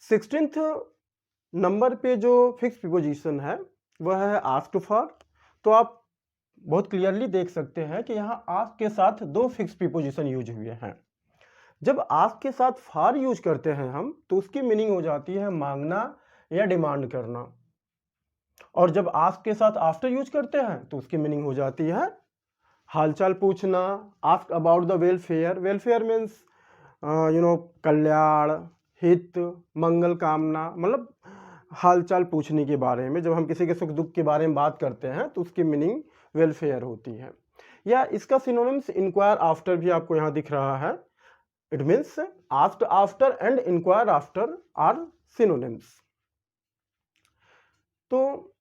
16th number पे जो fix preposition है वह है आस्क्ड फॉर। तो आप बहुत क्लियरली देख सकते हैं कि यहाँ आस्क के साथ दो फिक्स प्रीपोजिशन यूज हुए हैं। जब आस्क के साथ फॉर यूज करते हैं हम तो उसकी मीनिंग हो जाती है मांगना या डिमांड करना, और जब आस्क के साथ आफ्टर यूज करते हैं तो उसकी मीनिंग हो जाती है हालचाल पूछना। Ask about the welfare, welfare means कल्याण, हित, मंगल कामना, मतलब हालचाल पूछने के बारे में। जब हम किसी के सुख दुख के बारे में बात करते हैं तो उसकी मीनिंग वेलफेयर होती है। या इसका सिनोनिम्स इंक्वायर आफ्टर भी आपको यहाँ दिख रहा है। It means asked after and inquire after are synonyms. तो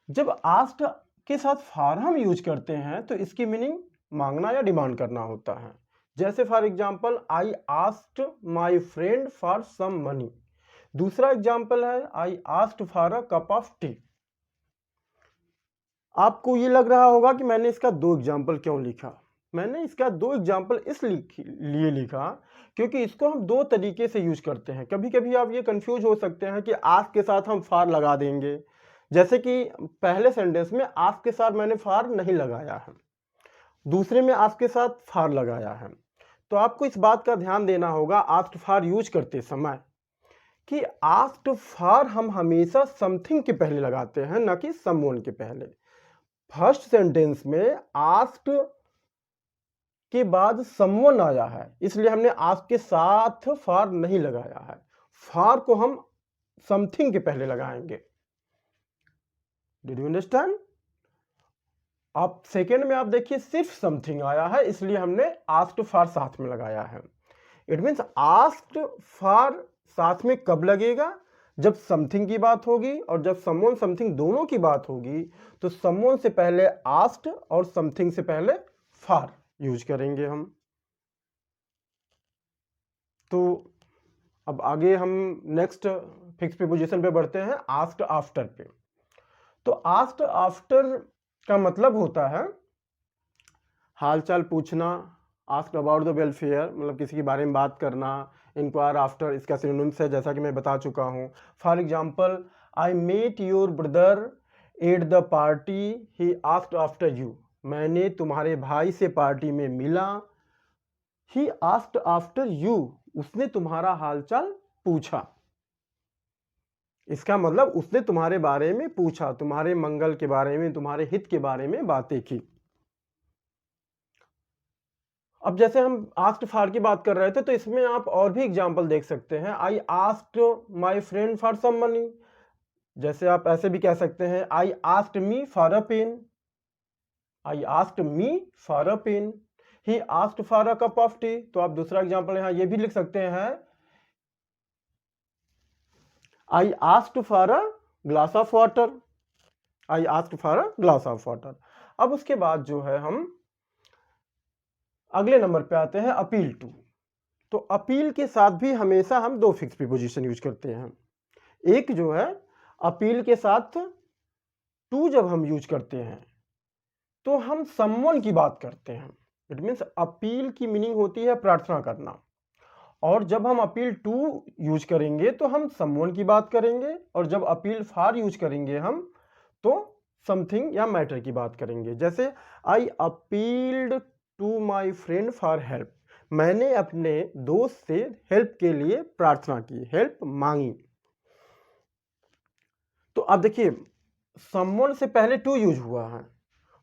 जब आस्क्ड के साथ फॉर हम यूज करते हैं तो इसकी मीनिंग मांगना या डिमांड करना होता है। जैसे for example I asked my friend for some money. दूसरा एग्जाम्पल है I asked for a cup of tea. आपको ये लग रहा होगा कि मैंने इसका दो एग्जाम्पल क्यों लिखा। मैंने इसका दो एग्जाम्पल इसलिए लिखा क्योंकि इसको हम दो तरीके से यूज करते हैं। कभी कभी आप ये कंफ्यूज हो सकते हैं कि आस्क के साथ हम फॉर लगा देंगे, जैसे कि पहले सेंटेंस में आस्क के साथ मैंने फॉर नहीं लगाया है, दूसरे में आस्क के साथ फॉर लगाया है। तो आपको इस बात का ध्यान देना होगा आस्क्ड फॉर यूज करते समय कि आस्क्ड फॉर हम हमेशा समथिंग के पहले लगाते हैं, ना कि समवन के पहले। फर्स्ट सेंटेंस में आस्क्ड के बाद समवन आया है, इसलिए हमने आस्क के साथ फॉर नहीं लगाया है। फॉर को हम समथिंग के पहले लगाएंगे। Did you understand? आप सेकेंड में आप देखिए सिर्फ समथिंग आया है, इसलिए हमने आस्क्ड फॉर साथ में लगाया है। इट मीन्स आस्क्ड फॉर साथ में कब लगेगा? जब समथिंग की बात होगी, और जब समवन समथिंग दोनों की बात होगी तो समवन से पहले आस्क्ड और समथिंग से पहले फॉर यूज करेंगे हम। तो अब आगे हम नेक्स्ट फिक्स प्रीपोजिशन पे बढ़ते हैं, आस्क्ड आफ्टर पे। तो आस्क्ड आफ्टर का मतलब होता है हालचाल पूछना। आस्क्ड अबाउट द वेलफेयर मतलब किसी के बारे में बात करना। इंक्वायर आफ्टर इसका सिनोनिम्स है, जैसा कि मैं बता चुका हूँ। For example I met your brother at the party, he asked after you. मैंने तुम्हारे भाई से पार्टी में मिला। ही आस्क्ड आफ्टर यू, उसने तुम्हारा हालचाल पूछा। इसका मतलब उसने तुम्हारे बारे में पूछा, तुम्हारे मंगल के बारे में, तुम्हारे हित के बारे में बातें की। अब जैसे हम आस्क्ड फॉर की बात कर रहे थे तो इसमें आप और भी एग्जांपल देख सकते हैं। I asked my friend for some money. जैसे आप ऐसे भी कह सकते हैं I asked me for a pen. I asked me for a pen. He asked for a cup of tea. तो आप दूसरा एग्जांपल यहां ये भी लिख सकते हैं I asked for a glass of water. I asked for a glass of water. अब उसके बाद जो है हम अगले नंबर पे आते हैं अपील टू। तो अपील के साथ भी हमेशा हम दो फिक्स प्रीपोजिशन यूज करते हैं। एक जो है अपील के साथ टू जब हम यूज करते हैं तो हम समवन की बात करते हैं। इट मीन्स अपील की मीनिंग होती है प्रार्थना करना, और जब हम अपील टू यूज करेंगे तो हम समवन की बात करेंगे, और जब अपील फॉर यूज करेंगे हम तो समथिंग या मैटर की बात करेंगे। जैसे I appealed to my friend for help. मैंने अपने दोस्त से हेल्प के लिए प्रार्थना की, हेल्प मांगी। तो अब देखिए समवन से पहले टू यूज हुआ है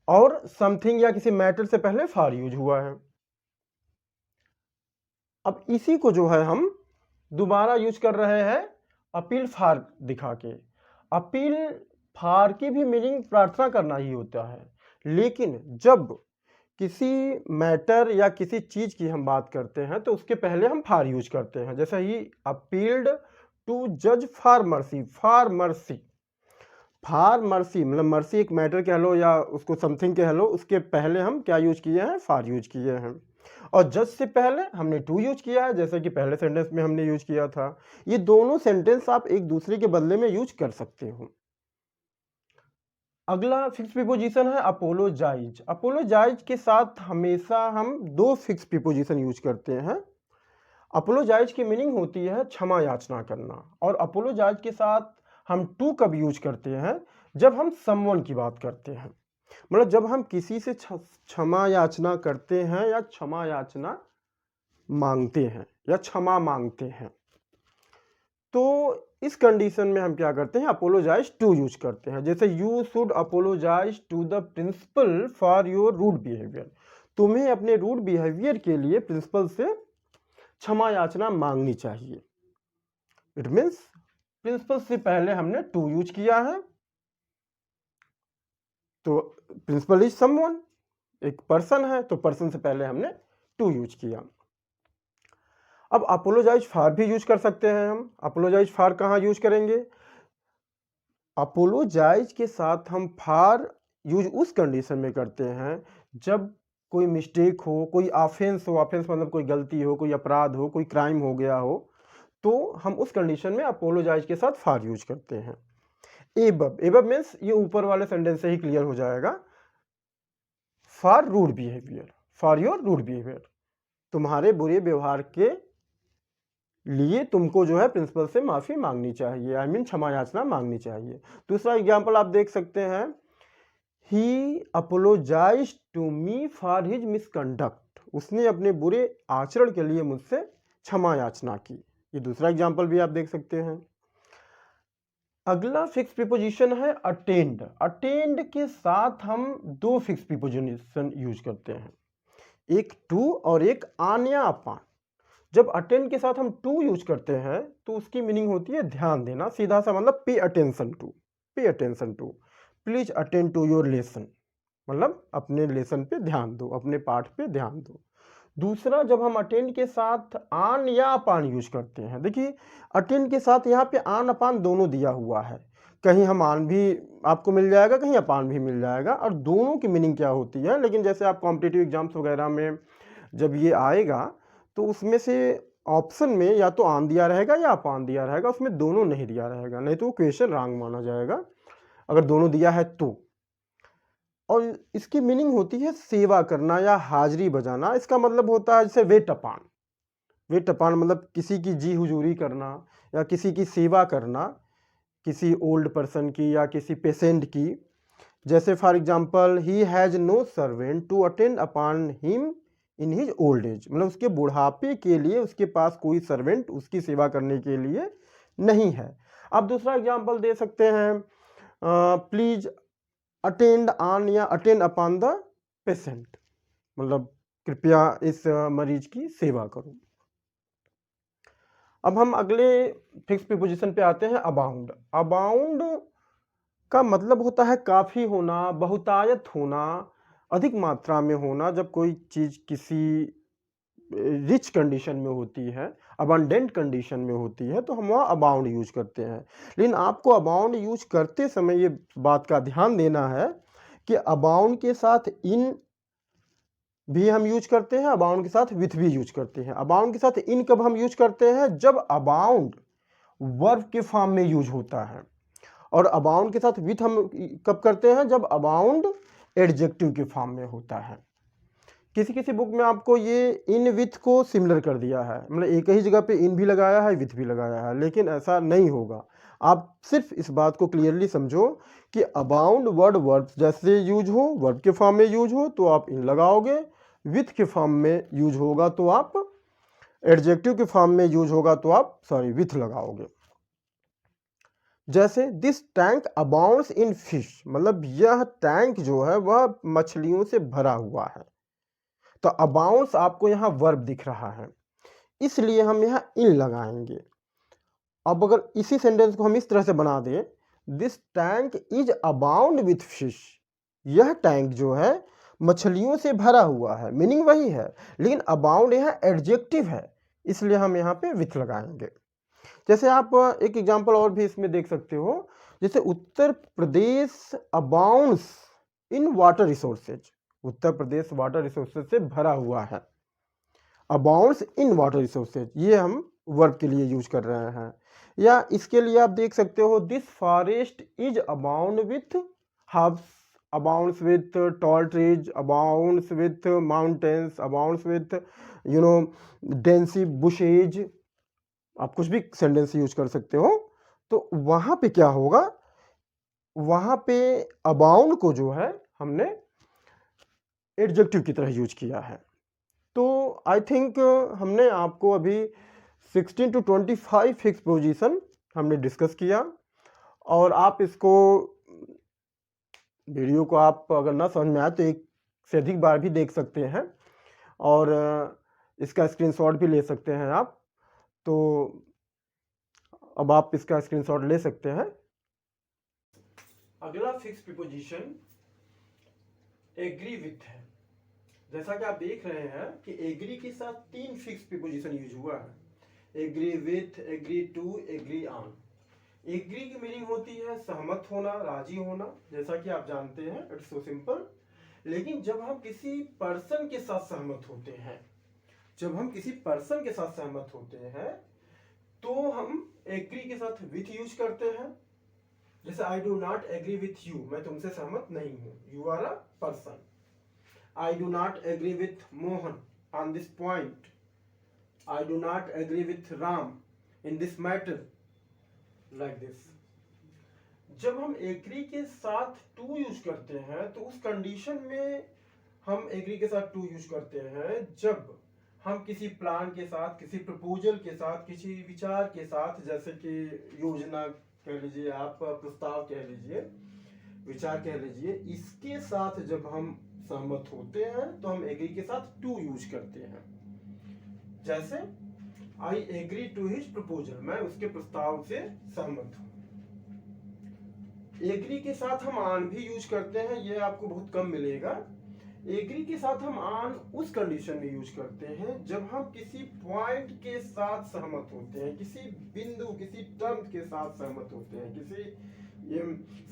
और समथिंग या किसी मैटर से पहले फॉर यूज हुआ है। अब इसी को जो है हम दोबारा यूज कर रहे हैं अपील फॉर दिखा के। अपील फॉर की भी मीनिंग प्रार्थना करना ही होता है, लेकिन जब किसी मैटर या किसी चीज की हम बात करते हैं तो उसके पहले हम फॉर यूज करते हैं। जैसे ही अपील्ड टू जज for mercy. For mercy, for mercy मतलब मर्सी एक मैटर कह लो या उसको समथिंग कह लो, उसके पहले हम क्या यूज किए हैं? फॉर यूज किए हैं। और जज से पहले हमने टू यूज किया है, जैसे कि पहले सेंटेंस में हमने यूज किया था। ये दोनों सेंटेंस आप एक दूसरे के बदले में यूज कर सकते हो। अगला फिक्स प्रीपोजिशन है अपोलोजाइज। अपोलोजाइज के साथ हमेशा हम दो फिक्स प्रीपोजिशन यूज करते हैं। अपोलोजाइज की मीनिंग होती है क्षमा याचना करना, और अपोलोजाइज के साथ हम टू कब यूज करते हैं, जब हम समवन की बात करते हैं, मतलब जब हम किसी से क्षमा याचना करते हैं या क्षमा याचना मांगते हैं या क्षमा मांगते हैं, तो इस कंडीशन में हम क्या करते हैं, अपोलोजाइज टू यूज करते हैं। जैसे you should apologise to the principal for your rude behaviour, तुम्हें अपने रूड बिहेवियर के लिए प्रिंसिपल से क्षमा याचना मांगनी चाहिए। इट मीन्स प्रिंसिपल से पहले हमने टू यूज किया है, तो प्रिंसिपल इज समवन, एक पर्सन है, तो पर्सन से पहले हमने टू यूज किया। अब अपोलोजाइज फॉर भी यूज कर सकते हैं हम। अपोलोजाइज फॉर कहाँ यूज करेंगे, अपोलोजाइज के साथ हम फॉर यूज उस कंडीशन में करते हैं जब कोई मिस्टेक हो, कोई ऑफेंस हो, ऑफेंस मतलब कोई गलती हो, कोई अपराध हो, कोई क्राइम हो गया हो, तो हम उस कंडीशन में अपोलोजाइज के साथ फॉर यूज करते हैं। एबव, एबव मीन्स ये ऊपर वाले सेंटेंस से ही क्लियर हो जाएगा, for rude behaviour, for your rude behaviour, तुम्हारे बुरे व्यवहार के लिए तुमको जो है प्रिंसिपल से माफी मांगनी चाहिए, आई मीन क्षमा याचना मांगनी चाहिए। दूसरा एग्जाम्पल आप देख सकते हैं, he apologise to me for his misconduct, उसने अपने बुरे आचरण के लिए मुझसे क्षमा याचना की। ये दूसरा एग्जाम्पल भी आप देख सकते हैं। अगला फिक्स प्रीपोजिशन है अटेंड। अटेंड के साथ हम दो फिक्स प्रीपोजिशन यूज करते हैं, एक टू और एक आन या अपान। जब अटेंड के साथ हम टू यूज करते हैं तो उसकी मीनिंग होती है ध्यान देना, सीधा सा मतलब pay attention to, pay attention to, please attend to your lesson, मतलब अपने लेसन पे ध्यान दो, अपने पाठ पे ध्यान दो। दूसरा, जब हम अटेंड के साथ आन या अपान यूज करते हैं, देखिए अटेंड के साथ यहाँ पे आन अपान दोनों दिया हुआ है, कहीं हम आन भी आपको मिल जाएगा, कहीं अपान भी मिल जाएगा, और दोनों की मीनिंग क्या होती है। लेकिन जैसे आप कॉम्पिटिटिव एग्जाम्स वगैरह में जब ये आएगा तो उसमें से ऑप्शन में या तो आन दिया रहेगा या अपान दिया रहेगा, उसमें दोनों नहीं दिया रहेगा, नहीं तो वो क्वेश्चन रॉन्ग माना जाएगा अगर दोनों दिया है तो। और इसकी मीनिंग होती है सेवा करना या हाजिरी बजाना। इसका मतलब होता है जैसे वेट अपान, वेट अपान मतलब किसी की जी हुजूरी करना या किसी की सेवा करना, किसी ओल्ड पर्सन की या किसी पेशेंट की। जैसे for example, he has no servant to attend upon him in his old age, मतलब उसके बुढ़ापे के लिए उसके पास कोई सर्वेंट उसकी सेवा करने के लिए नहीं है। आप दूसरा एग्जांपल दे सकते हैं, प्लीज अटेंड ऑन या अटेंड अपॉन द पेशेंट, मतलब कृपया इस मरीज की सेवा करो। अब हम अगले फिक्स प्रीपोजिशन पे आते हैं, अबाउंड। अबाउंड का मतलब होता है काफ़ी होना, बहुतायत होना, अधिक मात्रा में होना। जब कोई चीज़ किसी रिच कंडीशन में होती है, अबंडेंट कंडीशन में होती है, तो हम वहाँ अबाउंड यूज करते हैं। लेकिन आपको अबाउंड यूज करते समय ये बात का ध्यान देना है कि अबाउंड के साथ इन भी हम यूज करते हैं, अबाउंड के साथ विथ भी यूज करते हैं। अबाउंड के साथ इन कब हम यूज करते हैं, जब अबाउंड वर्ब के फॉर्म में यूज होता है, और अबाउंड के साथ विथ हम कब करते हैं, जब अबाउंड एडजेक्टिव के फॉर्म में होता है। किसी किसी बुक में आपको ये इन विथ को सिमिलर कर दिया है, मतलब एक ही जगह पे इन भी लगाया है, विथ भी लगाया है, लेकिन ऐसा नहीं होगा। आप सिर्फ इस बात को क्लियरली समझो कि अबाउंड वर्ड वर्ब जैसे यूज हो, वर्ब के फॉर्म में यूज हो तो आप इन लगाओगे, विथ के फॉर्म में यूज होगा तो आप, एडजेक्टिव के फॉर्म में यूज होगा तो आप विथ लगाओगे। जैसे this tank abounds in fish, मतलब यह टैंक जो है वह मछलियों से भरा हुआ है। तो अबाउंड्स आपको यहाँ वर्ब दिख रहा है, इसलिए हम यहाँ इन लगाएंगे। अब अगर इसी सेंटेंस को हम इस तरह से बना दें, this tank is abound with fish, यह टैंक जो है मछलियों से भरा हुआ है, मीनिंग वही है, लेकिन अबाउंड यहाँ एडजेक्टिव है, इसलिए हम यहाँ पे विथ लगाएंगे। जैसे आप एक एग्जांपल और भी इसमें देख सकते हो, जैसे Uttar Pradesh abounds in water resources, Uttar Pradesh water resources से भरा हुआ है। अबाउंड्स इन वाटर रिसोर्सेज ये हम वर्ब के लिए यूज कर रहे हैं। या इसके लिए आप देख सकते हो, this forest is abound with herbs abounds with tall trees, abounds with mountains, abounds with dense bushes, आप कुछ भी सेंटेंस यूज कर सकते हो। तो वहां पे क्या होगा, वहां पे अबाउंड को जो है हमने एडजेक्टिव की तरह यूज किया है। तो आई थिंक हमने आपको अभी 16 to 25 फिक्स पोजीशन हमने डिस्कस किया, और आप इसको वीडियो को आप अगर ना समझ में आए तो एक से अधिक बार भी देख सकते हैं, और इसका स्क्रीनशॉट भी ले सकते हैं आप। तो अब आप इसका स्क्रीनशॉट ले सकते हैं। अगला फिक्स प्रीपोजिशन एग्री विथ है। जैसा कि आप देख रहे हैं कि एग्री के साथ 3 फिक्स प्रीपोजिशन यूज हुआ है, agree with, agree to, agree on. Agree की मीनिंग होती है सहमत होना, राजी होना, जैसा कि आप जानते हैं, इट्स सो सिंपल। लेकिन जब हम किसी पर्सन के साथ सहमत होते हैं, जब हम किसी पर्सन के साथ सहमत होते हैं तो हम एग्री के साथ विथ यूज करते हैं। जैसे I do not agree with you, मैं तुमसे सहमत नहीं हूं, you are a person. I do not agree with Mohan on this point, I do not agree with Ram in this matter, like this. जब हम एग्री के साथ टू यूज करते हैं तो उस कंडीशन में हम एग्री के साथ टू यूज करते हैं जब हम किसी प्लान के साथ, किसी प्रपोजल के साथ, किसी विचार के साथ, जैसे कि योजना कह लीजिए आप, प्रस्ताव कह लीजिए, विचार कह लीजिए, इसके साथ जब हम सहमत होते हैं तो हम एग्री के साथ टू यूज करते हैं। जैसे I agree to his proposal, मैं उसके प्रस्ताव से सहमत हूं। एग्री के साथ हम ऑन भी यूज करते हैं, यह आपको बहुत कम मिलेगा। एग्री के साथ हम ऑन उस कंडीशन में यूज करते हैं जब हम किसी पॉइंट के साथ सहमत होते हैं, किसी बिंदु, किसी टर्म के साथ सहमत होते हैं, किसी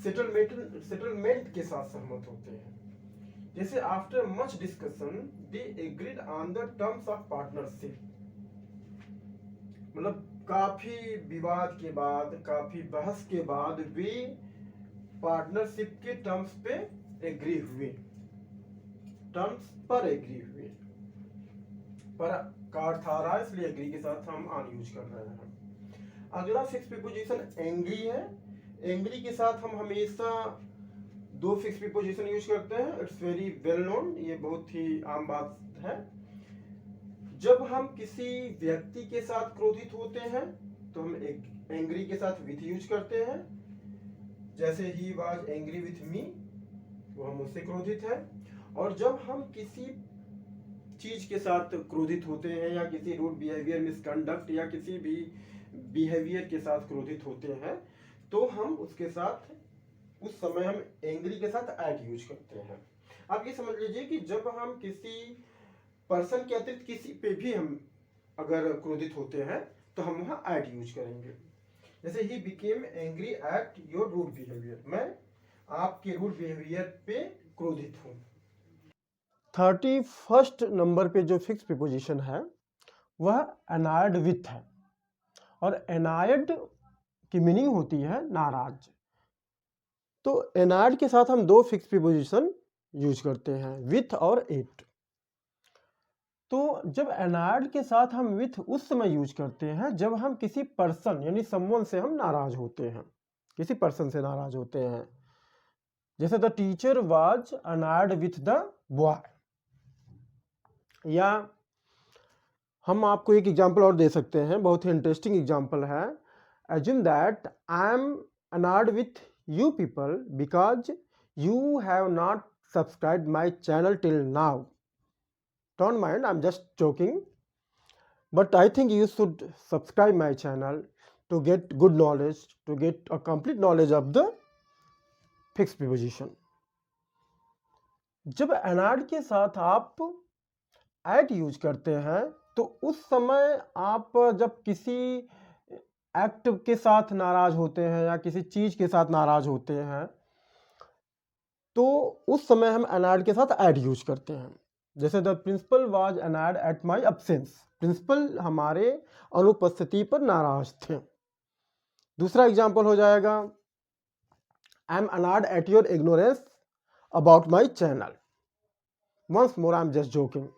सेटलमेंट के साथ सहमत होते हैं। जैसे after much discussion they agreed on the terms of partnership, मतलब काफी विवाद के बाद, काफी बहस के बाद वे पार्टनरशिप के टर्म्स पे एग्री हुए, टर्म्स पर एग्री हुए। पर का अर्थ आ रहा है, इसलिए एग्री के साथ हम ऑन यूज कर रहे हैं। अगला फिक्स प्रीपोजिशन एंग्री है। एंग्री के साथ हम हमेशा 2 फिक्स प्रीपोजिशन यूज करते हैं, इट्स वेरी वेल नोन, ये बहुत ही आम बात है। जब हम किसी व्यक्ति के साथ क्रोधित होते हैं तो हम एंग्री के साथ विथ यूज करते हैं। जैसे he was angry with me, वो हम उससे क्रोधित है। और जब हम किसी चीज के साथ क्रोधित होते हैं, या किसी रूड बिहेवियर, मिसकंडक्ट, या किसी भी बिहेवियर के साथ क्रोधित होते हैं, तो हम उसके साथ, उस समय हम एंग्री के साथ एट यूज करते हैं। आप ये समझ लीजिए कि जब हम किसी पर्सन के अतिरिक्त किसी पे भी हम अगर क्रोधित होते हैं तो हम वहां एट यूज करेंगे। जैसे he became angry at your rude behaviour, मैं आपके रूड बिहेवियर पे क्रोधित हूं। 31st नंबर पे जो फिक्स प्रीपोजिशन है वह एनायड विथ है, और एनायड की मीनिंग होती है नाराज। तो एनायड के साथ हम 2 फिक्स प्रीपोजिशन यूज करते हैं, विथ और एट। तो जब एनायड के साथ हम विथ उस समय यूज करते हैं जब हम किसी पर्सन यानी समवन से हम नाराज होते हैं, किसी पर्सन से नाराज होते हैं। जैसे the teacher was annoyed with the boy, या हम आपको एक एग्जांपल और दे सकते हैं, बहुत ही इंटरेस्टिंग एग्जांपल है। assume that I am annoyed with you people because you have not subscribed my channel till now. Don't mind, I'm just joking, but I think you should subscribe my channel to get good knowledge, to get a complete knowledge of the fixed preposition. जब annoyed के साथ आप at use करते हैं तो उस समय आप जब किसी एक्ट के साथ नाराज होते हैं या किसी चीज के साथ नाराज होते हैं तो उस समय हम annoyed के साथ at यूज करते हैं। जैसे the principal was annoyed at my absence, principal हमारे अनुपस्थिति पर नाराज थे। दूसरा एग्जाम्पल हो जाएगा I am annoyed at your ignorance about my channel. Once more, I'm just joking.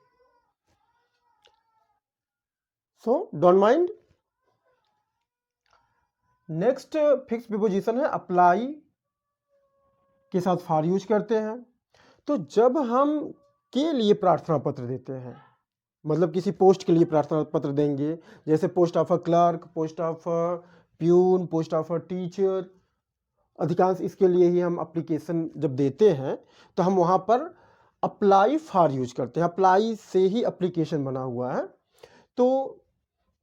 So don't mind. Next fix preposition है अप्लाई के साथ फॉर यूज करते हैं। तो जब हम के लिए प्रार्थना पत्र देते हैं, मतलब किसी पोस्ट के लिए प्रार्थना पत्र देंगे, जैसे post of a clerk, post of a peon, post of a teacher, अधिकांश इसके लिए ही हम एप्लीकेशन जब देते हैं तो हम वहाँ पर अप्लाई फॉर यूज करते हैं। अप्लाई से ही एप्लीकेशन बना हुआ है। तो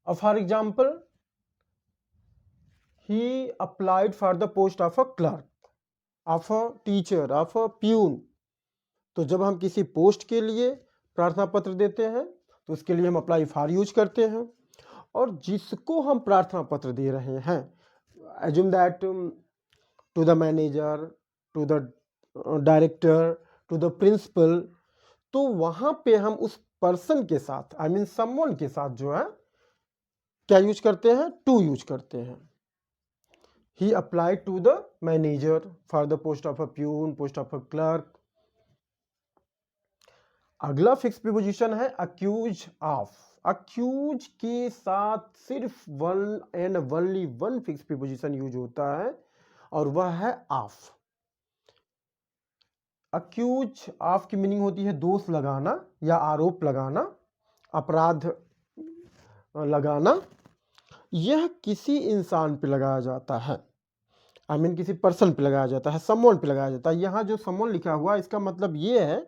for example he applied for the post of a clerk, of a teacher, of a peon. तो जब हम किसी पोस्ट के लिए प्रार्थना पत्र देते हैं तो उसके लिए हम अप्लाई फॉर यूज करते हैं। और जिसको हम प्रार्थना पत्र दे रहे हैं, assume that to the manager, to the director, to the principal, तो वहाँ पे हम उस पर्सन के साथ, I mean someone के साथ जो है क्या यूज करते हैं, टू यूज करते हैं। He applied to the manager for the post of a peon, post of a clerk. अगला फिक्स प्रीपोजिशन है accuse of. accuse के साथ सिर्फ one and only one fix preposition use होता है और वह है of. accuse of की मीनिंग होती है दोष लगाना या आरोप लगाना, अपराध लगाना। यह किसी इंसान पे लगाया जाता है, आई मीन किसी पर्सन पे लगाया जाता है, समवन पे लगाया जाता है। यहाँ जो समवन लिखा हुआ है इसका मतलब ये है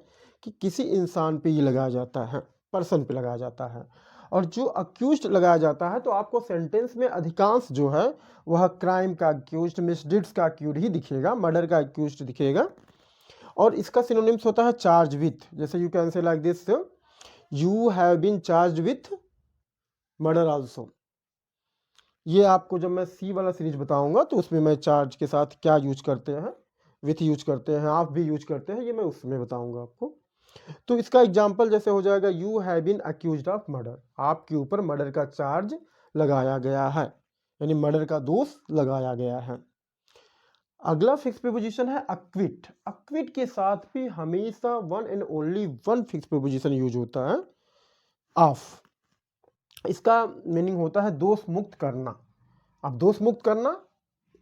कि किसी इंसान पे ये लगाया जाता है, पर्सन पे लगाया जाता है। और जो अक्यूज्ड लगाया जाता है तो आपको सेंटेंस में अधिकांश जो है वह क्राइम का अक्यूज्ड, मिसडीड्स का अक्यूज्ड ही दिखेगा, मर्डर का अक्यूज्ड दिखेगा। और इसका सिनोनिम्स होता है चार्ज विथ। जैसे you can say like this, you have been charge with murder also. ये आपको जब मैं सी वाला सीरीज बताऊंगा तो उसमें मैं चार्ज के साथ क्या यूज करते हैं, विथ यूज करते हैं, आप भी यूज करते हैं, ये मैं उसमें बताऊंगा आपको। तो इसका एग्जांपल जैसे हो जाएगा, you have been accused of murder, आपके ऊपर मर्डर का चार्ज लगाया गया है, यानी मर्डर का दोष लगाया गया है। अगला फिक्स प्रीपोजिशन है अक्विट। अक्विट के साथ भी हमेशा one and only one fix preposition use होता है, ऑफ। इसका मीनिंग होता है दोष मुक्त करना। अब दोष मुक्त करना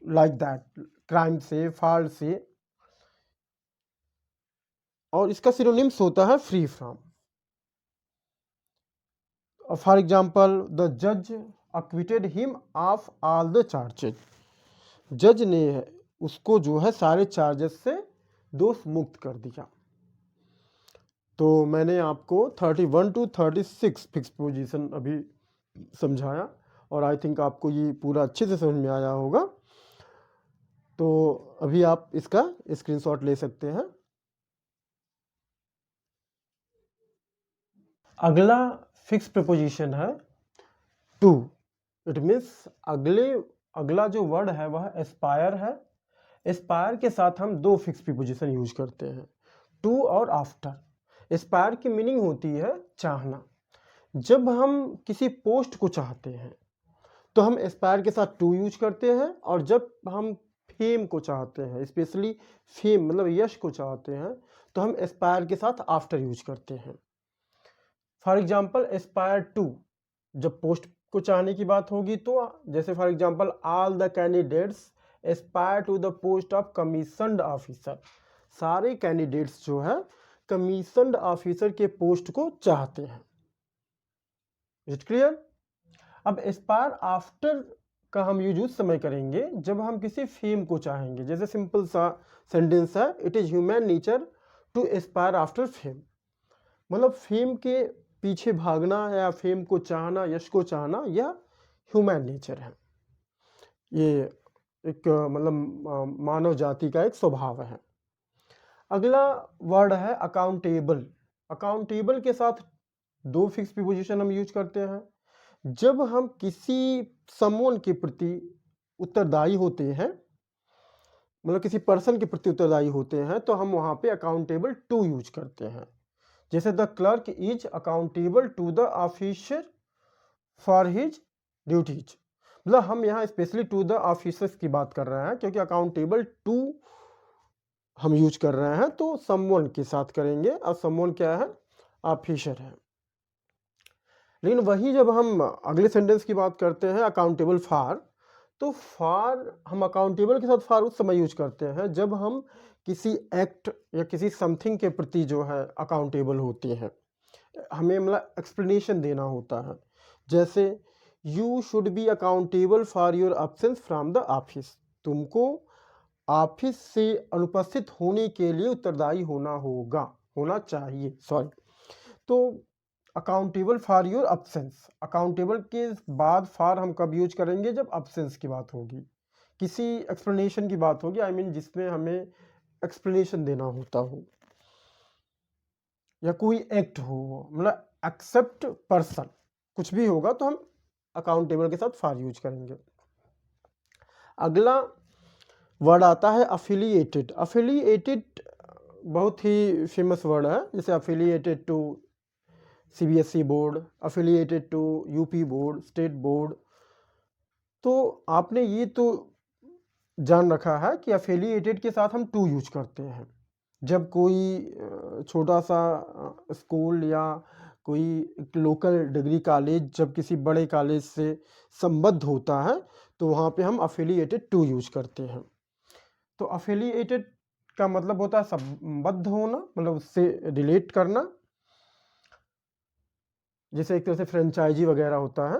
लाइक दैट, क्राइम से, फॉल्ट से। और इसका सिनोनिम्स होता है free from. For example, the जज acquitted him of all the charges. जज ने उसको जो है सारे चार्जेस से दोष मुक्त कर दिया। तो मैंने आपको 31 to 36 फिक्स पोजीशन अभी समझाया और आई थिंक आपको ये पूरा अच्छे से समझ में आया होगा। तो अभी आप इसका स्क्रीनशॉट ले सकते हैं। अगला फिक्स प्रीपोजिशन है टू। इट मीन्स अगला जो वर्ड है वह एस्पायर है। एस्पायर के साथ हम दो फिक्स प्रीपोजिशन यूज करते हैं, टू और आफ्टर। एस्पायर की मीनिंग होती है चाहना। जब हम किसी पोस्ट को चाहते हैं तो हम एस्पायर के साथ टू यूज करते हैं, और जब हम फेम को चाहते हैं, स्पेशली फेम मतलब यश को चाहते हैं, तो हम एस्पायर के साथ आफ्टर यूज करते हैं। फॉर एग्जाम्पल एस्पायर टू, जब पोस्ट को चाहने की बात होगी तो जैसे for example all the candidates aspire to the post of commissioned officer. सारे कैंडिडेट्स जो है कमीशन्ड ऑफिसर के पोस्ट को चाहते हैं। Is clear? अब एस्पायर आफ्टर का हम यूज उस समय करेंगे जब हम किसी फेम को चाहेंगे। जैसे सिंपल सा सेंटेंस है, it is human nature to aspire after fame. मतलब फेम के पीछे भागना या फेम को चाहना, यश को चाहना, यह ह्यूमन नेचर है। ये एक मतलब मानव जाति का एक स्वभाव है। अगला वर्ड है अकाउंटेबल। अकाउंटेबल के साथ दो फिक्स प्रीपोजिशन हम यूज करते हैं। जब हम किसी समवन के प्रति उत्तरदायी होते हैं, मतलब किसी पर्सन के प्रति उत्तरदायी होते हैं, तो हम वहां पे अकाउंटेबल टू यूज करते हैं। जैसे the clerk is accountable to the officer for his duties. मतलब हम यहाँ स्पेशली टू द ऑफिसर्स की बात कर रहे हैं, क्योंकि अकाउंटेबल टू हम यूज कर रहे हैं तो समवन के साथ करेंगे, और समवन क्या है, ऑफिसर है। लेकिन वही जब हम अगले सेंटेंस की बात करते हैं अकाउंटेबल फॉर, तो फॉर हम अकाउंटेबल के साथ फॉर उस समय यूज करते हैं जब हम किसी एक्ट या किसी समथिंग के प्रति जो है अकाउंटेबल होते हैं, हमें मतलब एक्सप्लेनेशन देना होता है। जैसे you should be accountable for your absence from the office, तुमको ऑफिस से अनुपस्थित होने के लिए उत्तरदायी होना चाहिए, सॉरी। तो accountable for your absence, accountable के बाद फॉर हम कब यूज करेंगे, जब एब्सेंस की बात होगी, किसी एक्सप्लेनेशन की बात होगी, आई मीन जिसमें हमें एक्सप्लेनेशन देना होता हो या कोई एक्ट हो, मतलब एक्सेप्ट पर्सन, कुछ भी होगा तो हम अकाउंटेबल के साथ फॉर यूज करेंगे। अगला वर्ड आता है अफिलिएटेड। अफिलिएटेड बहुत ही फेमस वर्ड है, जैसे affiliated to CBSE board, affiliated to UP board, state board. तो आपने ये तो जान रखा है कि अफिलिएटेड के साथ हम टू यूज करते हैं जब कोई छोटा सा स्कूल या कोई लोकल डिग्री कॉलेज जब किसी बड़े कॉलेज से संबद्ध होता है तो वहाँ पे हम अफिलिएटेड टू यूज करते हैं। तो अफिलिएटेड का मतलब होता है संबद्ध होना, मतलब उससे रिलेट करना, जैसे एक तरह से फ्रेंचाइजी वगैरह होता है।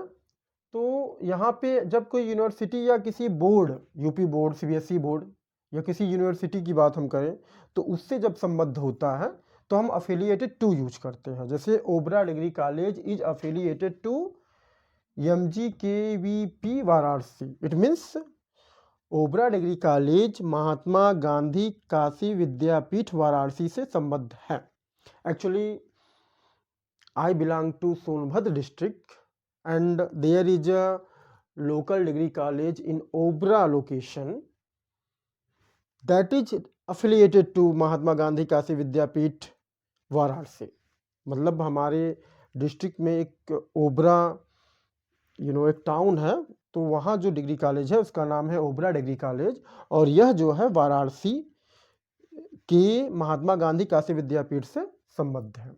तो यहाँ पे जब कोई यूनिवर्सिटी या किसी board, UP board, CBSE board या किसी यूनिवर्सिटी की बात हम करें तो उससे जब संबद्ध होता है तो हम अफिलिएटेड टू यूज करते हैं। जैसे Obra degree college is affiliated to MGKVP Varanasi, it means Obra degree college Mahatma Gandhi Kashi Vidyapith Varanasi से संबद्ध है। Actually I belong to Sonbhadra district and there is a local degree college in Obra location that is affiliated to महात्मा गांधी काशी विद्यापीठ वाराणसी। मतलब हमारे district में एक ओबरा एक town है, तो वहाँ जो डिग्री कॉलेज है उसका नाम है ओबरा डिग्री कॉलेज, और यह जो है वाराणसी के महात्मा गांधी काशी विद्यापीठ से संबद्ध है।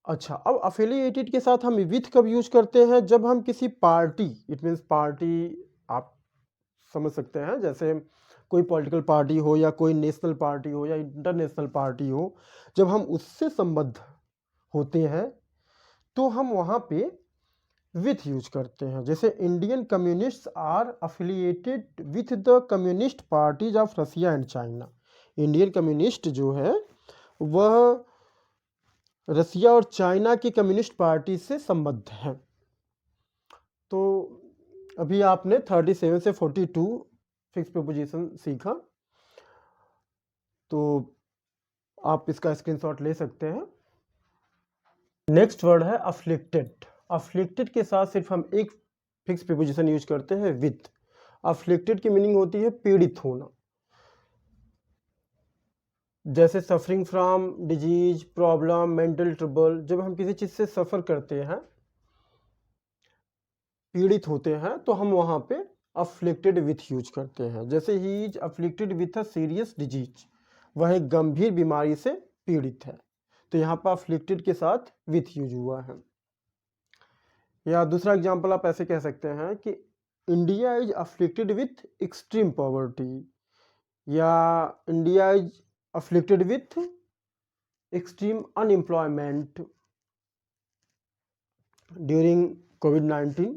अच्छा, अब अफिलिएटेड के साथ हम विथ कब यूज करते हैं, जब हम किसी पार्टी, इट मीन्स पार्टी आप समझ सकते हैं, जैसे कोई पॉलिटिकल पार्टी हो या कोई नेशनल पार्टी हो या इंटरनेशनल पार्टी हो, जब हम उससे संबद्ध होते हैं तो हम वहाँ पे विथ यूज करते हैं। जैसे Indian communists are affiliated with the communist parties of Russia and China. Indian communist जो है वह रसिया और चाइना की कम्युनिस्ट पार्टी से संबद्ध है। तो अभी आपने 37 से 42 फिक्स प्रीपोजिशन सीखा, तो आप इसका स्क्रीनशॉट ले सकते हैं। नेक्स्ट वर्ड है अफ्लिक्टेड। अफ्लिक्टेड के साथ सिर्फ हम एक फिक्स प्रीपोजिशन यूज करते हैं विथ। अफ्लिक्टेड की मीनिंग होती है पीड़ित होना, जैसे suffering from disease, problem, mental trouble. जब हम किसी चीज से सफर करते हैं, पीड़ित होते हैं, तो हम वहां पे अफ्लिक्टेड विथ यूज करते हैं। जैसे he is afflicted with a serious disease, वह एक गंभीर बीमारी से पीड़ित है, तो यहाँ पर अफ्लिक्टेड के साथ विथ यूज हुआ है। या दूसरा एग्जांपल आप ऐसे कह सकते हैं कि India is afflicted with extreme poverty, या India is afflicted with extreme unemployment during COVID-19।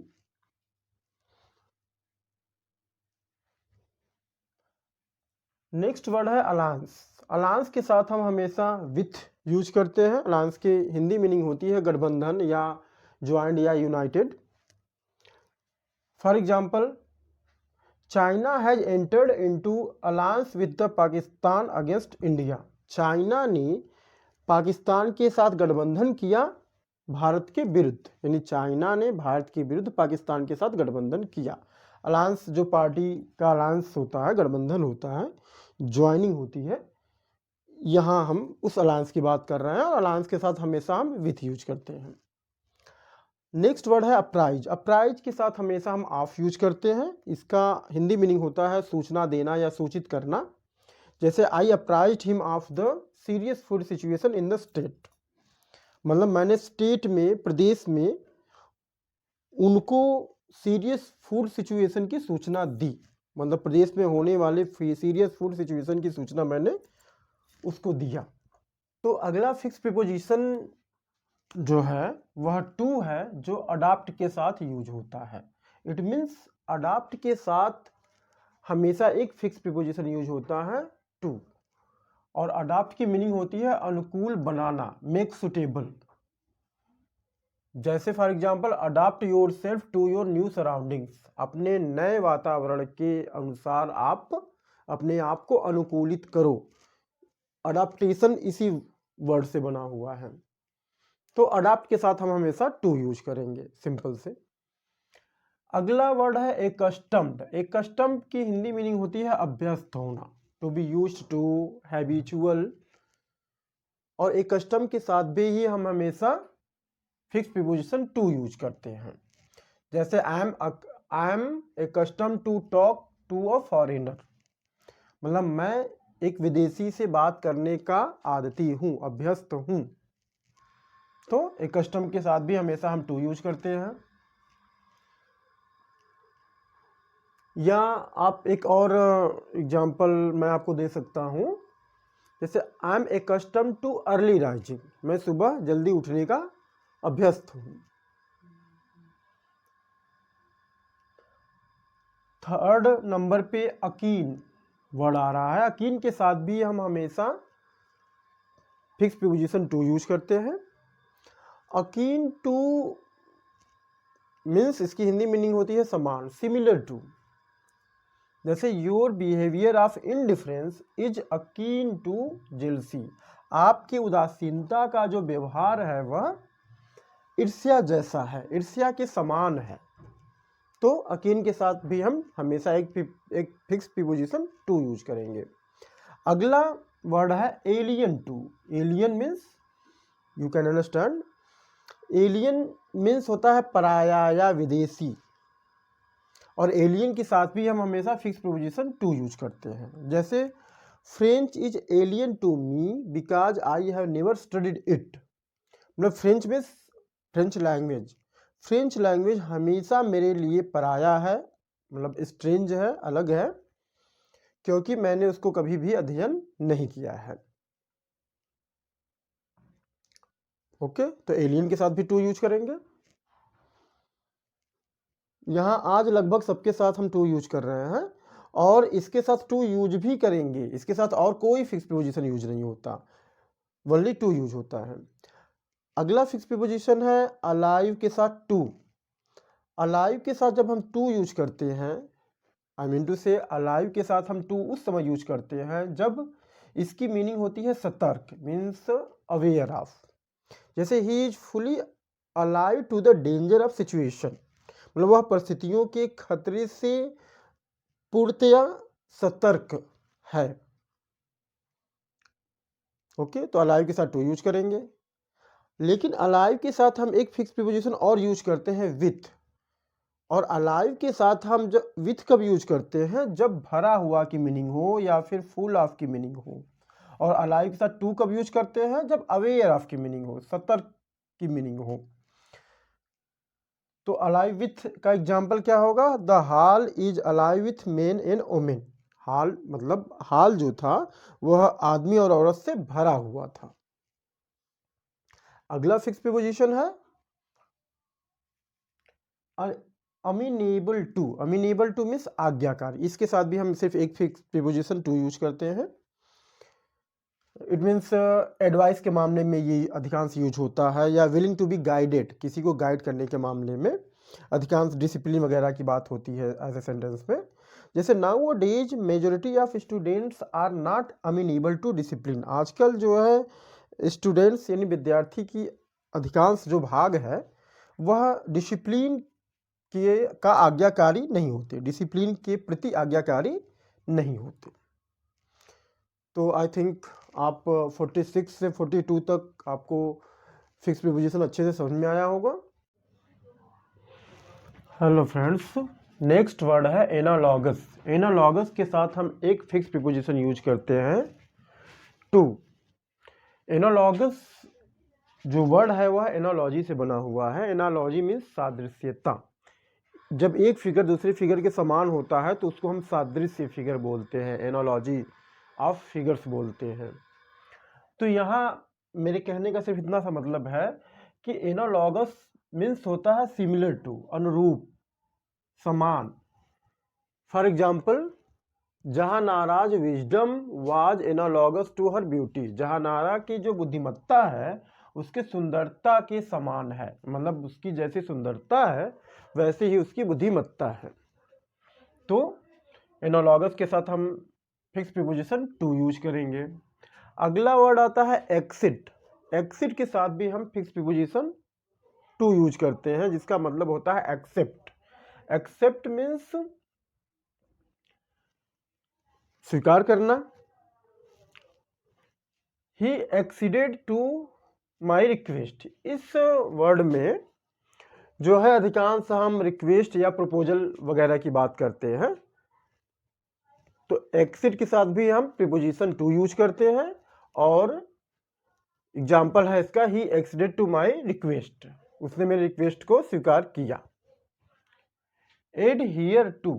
Next word है अलायंस। अलायंस के साथ हम हमेशा विथ यूज करते हैं। अलायंस की हिंदी मीनिंग होती है गठबंधन या ज्वाइंट या United. For example, China has entered into alliance with the Pakistan against India. China ने पाकिस्तान के साथ गठबंधन किया भारत के विरुद्ध, यानी चाइना ने भारत के विरुद्ध पाकिस्तान के साथ गठबंधन किया। अलायंस जो पार्टी का अलायंस होता है, गठबंधन होता है, ज्वाइनिंग होती है, यहाँ हम उस अलायंस की बात कर रहे हैं, और अलायंस के साथ हमेशा हम विथ यूज करते हैं। नेक्स्ट वर्ड है अप्राइज। अप्राइज के साथ हमेशा हम ऑफ यूज करते हैं। इसका हिंदी मीनिंग होता है सूचना देना या सूचित करना। जैसे I apprised him of the serious food situation in the state, मतलब मैंने स्टेट में, प्रदेश में उनको सीरियस फूड सिचुएशन की सूचना दी, मतलब प्रदेश में होने वाले सीरियस फूड सिचुएशन की सूचना मैंने उसको दिया। तो अगला फिक्स प्रीपोजिशन जो है वह टू है, जो अडॉप्ट के साथ यूज होता है। इट मीन्स अडॉप्ट के साथ हमेशा एक फिक्स प्रीपोजिशन यूज होता है टू, और अडॉप्ट की मीनिंग होती है अनुकूल बनाना, मेक सुटेबल। जैसे for example adopt yourself to your new surroundings, अपने नए वातावरण के अनुसार आप अपने आप को अनुकूलित करो। अडॉप्टेशन इसी वर्ड से बना हुआ है, तो अडॉप्ट के साथ हम हमेशा टू यूज करेंगे, सिंपल से। अगला वर्ड है एकस्टम्ड। एकस्टम्ड की हिंदी मीनिंग होती है अभ्यस्त होना, to be used to, habitual. और एकस्टम्ड के साथ भी ही हम हमेशा फिक्स प्रीपोजिशन टू यूज करते हैं। जैसे I am accustomed to talk to a foreigner, मतलब मैं एक विदेशी से बात करने का आदती हूँ, अभ्यस्त हूँ। तो एकस्टम्ड के साथ भी हमेशा हम टू यूज करते हैं। या आप एक और एग्जांपल मैं आपको दे सकता हूँ, जैसे I am accustomed too early rising, मैं सुबह जल्दी उठने का अभ्यस्त हूँ। थर्ड नंबर पे अकीन वर्ड आ रहा है। अकीन के साथ भी हम हमेशा फिक्स प्रीपोजिशन टू यूज करते हैं। अकीन टू मीन्स इसकी हिंदी मीनिंग होती है समान, सिमिलर टू। जैसे your behaviour of indifference is akin to jealousy, आपकी उदासीनता का जो व्यवहार है वह ईर्ष्या जैसा है, ईर्ष्या के समान है। तो अकीन के साथ भी हम हमेशा एक फिक्स प्रीपोजिशन टू यूज करेंगे। अगला वर्ड है alien to. Alien means, you can understand, alien means होता है पराया या विदेशी, और एलियन के साथ भी हम हमेशा फिक्स प्रीपोजिशन टू यूज करते हैं। जैसे French is alien to me because I have never studied it, मतलब फ्रेंच में, फ्रेंच लैंग्वेज, फ्रेंच लैंग्वेज हमेशा मेरे लिए पराया है, मतलब स्ट्रेंज है, अलग है, क्योंकि मैंने उसको कभी भी अध्ययन नहीं किया है। ओके, तो एलियन के साथ भी टू यूज करेंगे। यहाँ आज लगभग सबके साथ हम टू यूज कर रहे हैं, और इसके साथ टू यूज भी करेंगे, इसके साथ और कोई फिक्स प्रीपोजिशन यूज नहीं होता, ओनली टू यूज होता है। अगला फिक्स प्रीपोजिशन है अलाइव के साथ टू। अलाइव के साथ जब हम टू यूज करते हैं, आई मीन टू से अलाइव के साथ हम टू उस समय यूज करते हैं जब इसकी मीनिंग होती है सतर्क, मीन्स अवेयर ऑफ। जैसे he is fully alive to the danger of situation, मतलब वह परिस्थितियों के खतरे से पूर्णतया सतर्क है। ओके, तो अलाइव के साथ टू यूज करेंगे। लेकिन अलाइव के साथ हम एक फिक्स प्रीपोजिशन और यूज करते हैं विथ, और अलाइव के साथ हम जब विथ कब यूज करते हैं, जब भरा हुआ की मीनिंग हो या फिर फुल ऑफ की मीनिंग हो। और अलाइव के साथ टू कब यूज करते हैं, जब अवेयर ऑफ की मीनिंग हो, सतर्क की मीनिंग हो। तो अलाइव विथ का एग्जाम्पल क्या होगा, the hall is alive with main and women. Hall मतलब हॉल जो था वह आदमी और औरत से भरा हुआ था। अगला फिक्स प्रीपोजिशन है अमीनेबल टू। अमीनेबल टू मीन्स आज्ञाकारी, इसके साथ भी हम सिर्फ एक फिक्स प्रीपोजिशन टू यूज करते हैं। इट मीन्स एडवाइस के मामले में ये अधिकांश यूज होता है, या विलिंग टू बी गाइडेड, किसी को गाइड करने के मामले में अधिकांश डिसिप्लिन वगैरह की बात होती है एज ए सेंटेंस में। जैसे nowadays majority of students are not amenable to discipline, आजकल जो है स्टूडेंट्स यानी विद्यार्थी की अधिकांश जो भाग है वह डिसिप्लिन का आज्ञाकारी नहीं होते, डिसिप्लिन के प्रति आज्ञाकारी नहीं होते। तो आई थिंक आप 46 से 42 तक आपको फिक्स प्रीपोजिशन अच्छे से समझ में आया होगा। हेलो फ्रेंड्स, नेक्स्ट वर्ड है एनालॉगस। एनालॉगस के साथ हम एक फिक्स प्रीपोजिशन यूज करते हैं टू। एनालॉगस जो वर्ड है वह एनालॉजी से बना हुआ है। एनालॉजी मीन्स सादृश्यता। जब एक फिगर दूसरे फिगर के समान होता है तो उसको हम सादृश्य फिगर बोलते हैं, एनालॉजी ऑफ फिगर्स बोलते हैं। तो यहाँ मेरे कहने का सिर्फ इतना सा मतलब है कि एनालॉगस मीन्स होता है सिमिलर टू, अनुरूप, समान। For example, Jahanara's wisdom was analogous to her beauty. Jahanara की जो बुद्धिमत्ता है उसके सुंदरता के समान है, मतलब उसकी जैसी सुंदरता है वैसे ही उसकी बुद्धिमत्ता है। तो एनालॉगस के साथ हम फिक्स प्रीपोजिशन टू यूज करेंगे। अगला वर्ड आता है एक्सिट। एक्सिट के साथ भी हम फिक्स प्रीपोजिशन टू यूज करते हैं, जिसका मतलब होता है एक्सेप्ट। एक्सेप्ट मीन्स स्वीकार करना। ही एक्सीडेड टू माई रिक्वेस्ट। इस वर्ड में जो है अधिकांश हम रिक्वेस्ट या प्रपोजल वगैरह की बात करते हैं। तो एक्सिट के साथ भी हम प्रीपोजिशन टू यूज करते हैं और एग्जाम्पल है इसका, he acceded to my request. उसने मेरे रिक्वेस्ट को स्वीकार किया। Adhere to.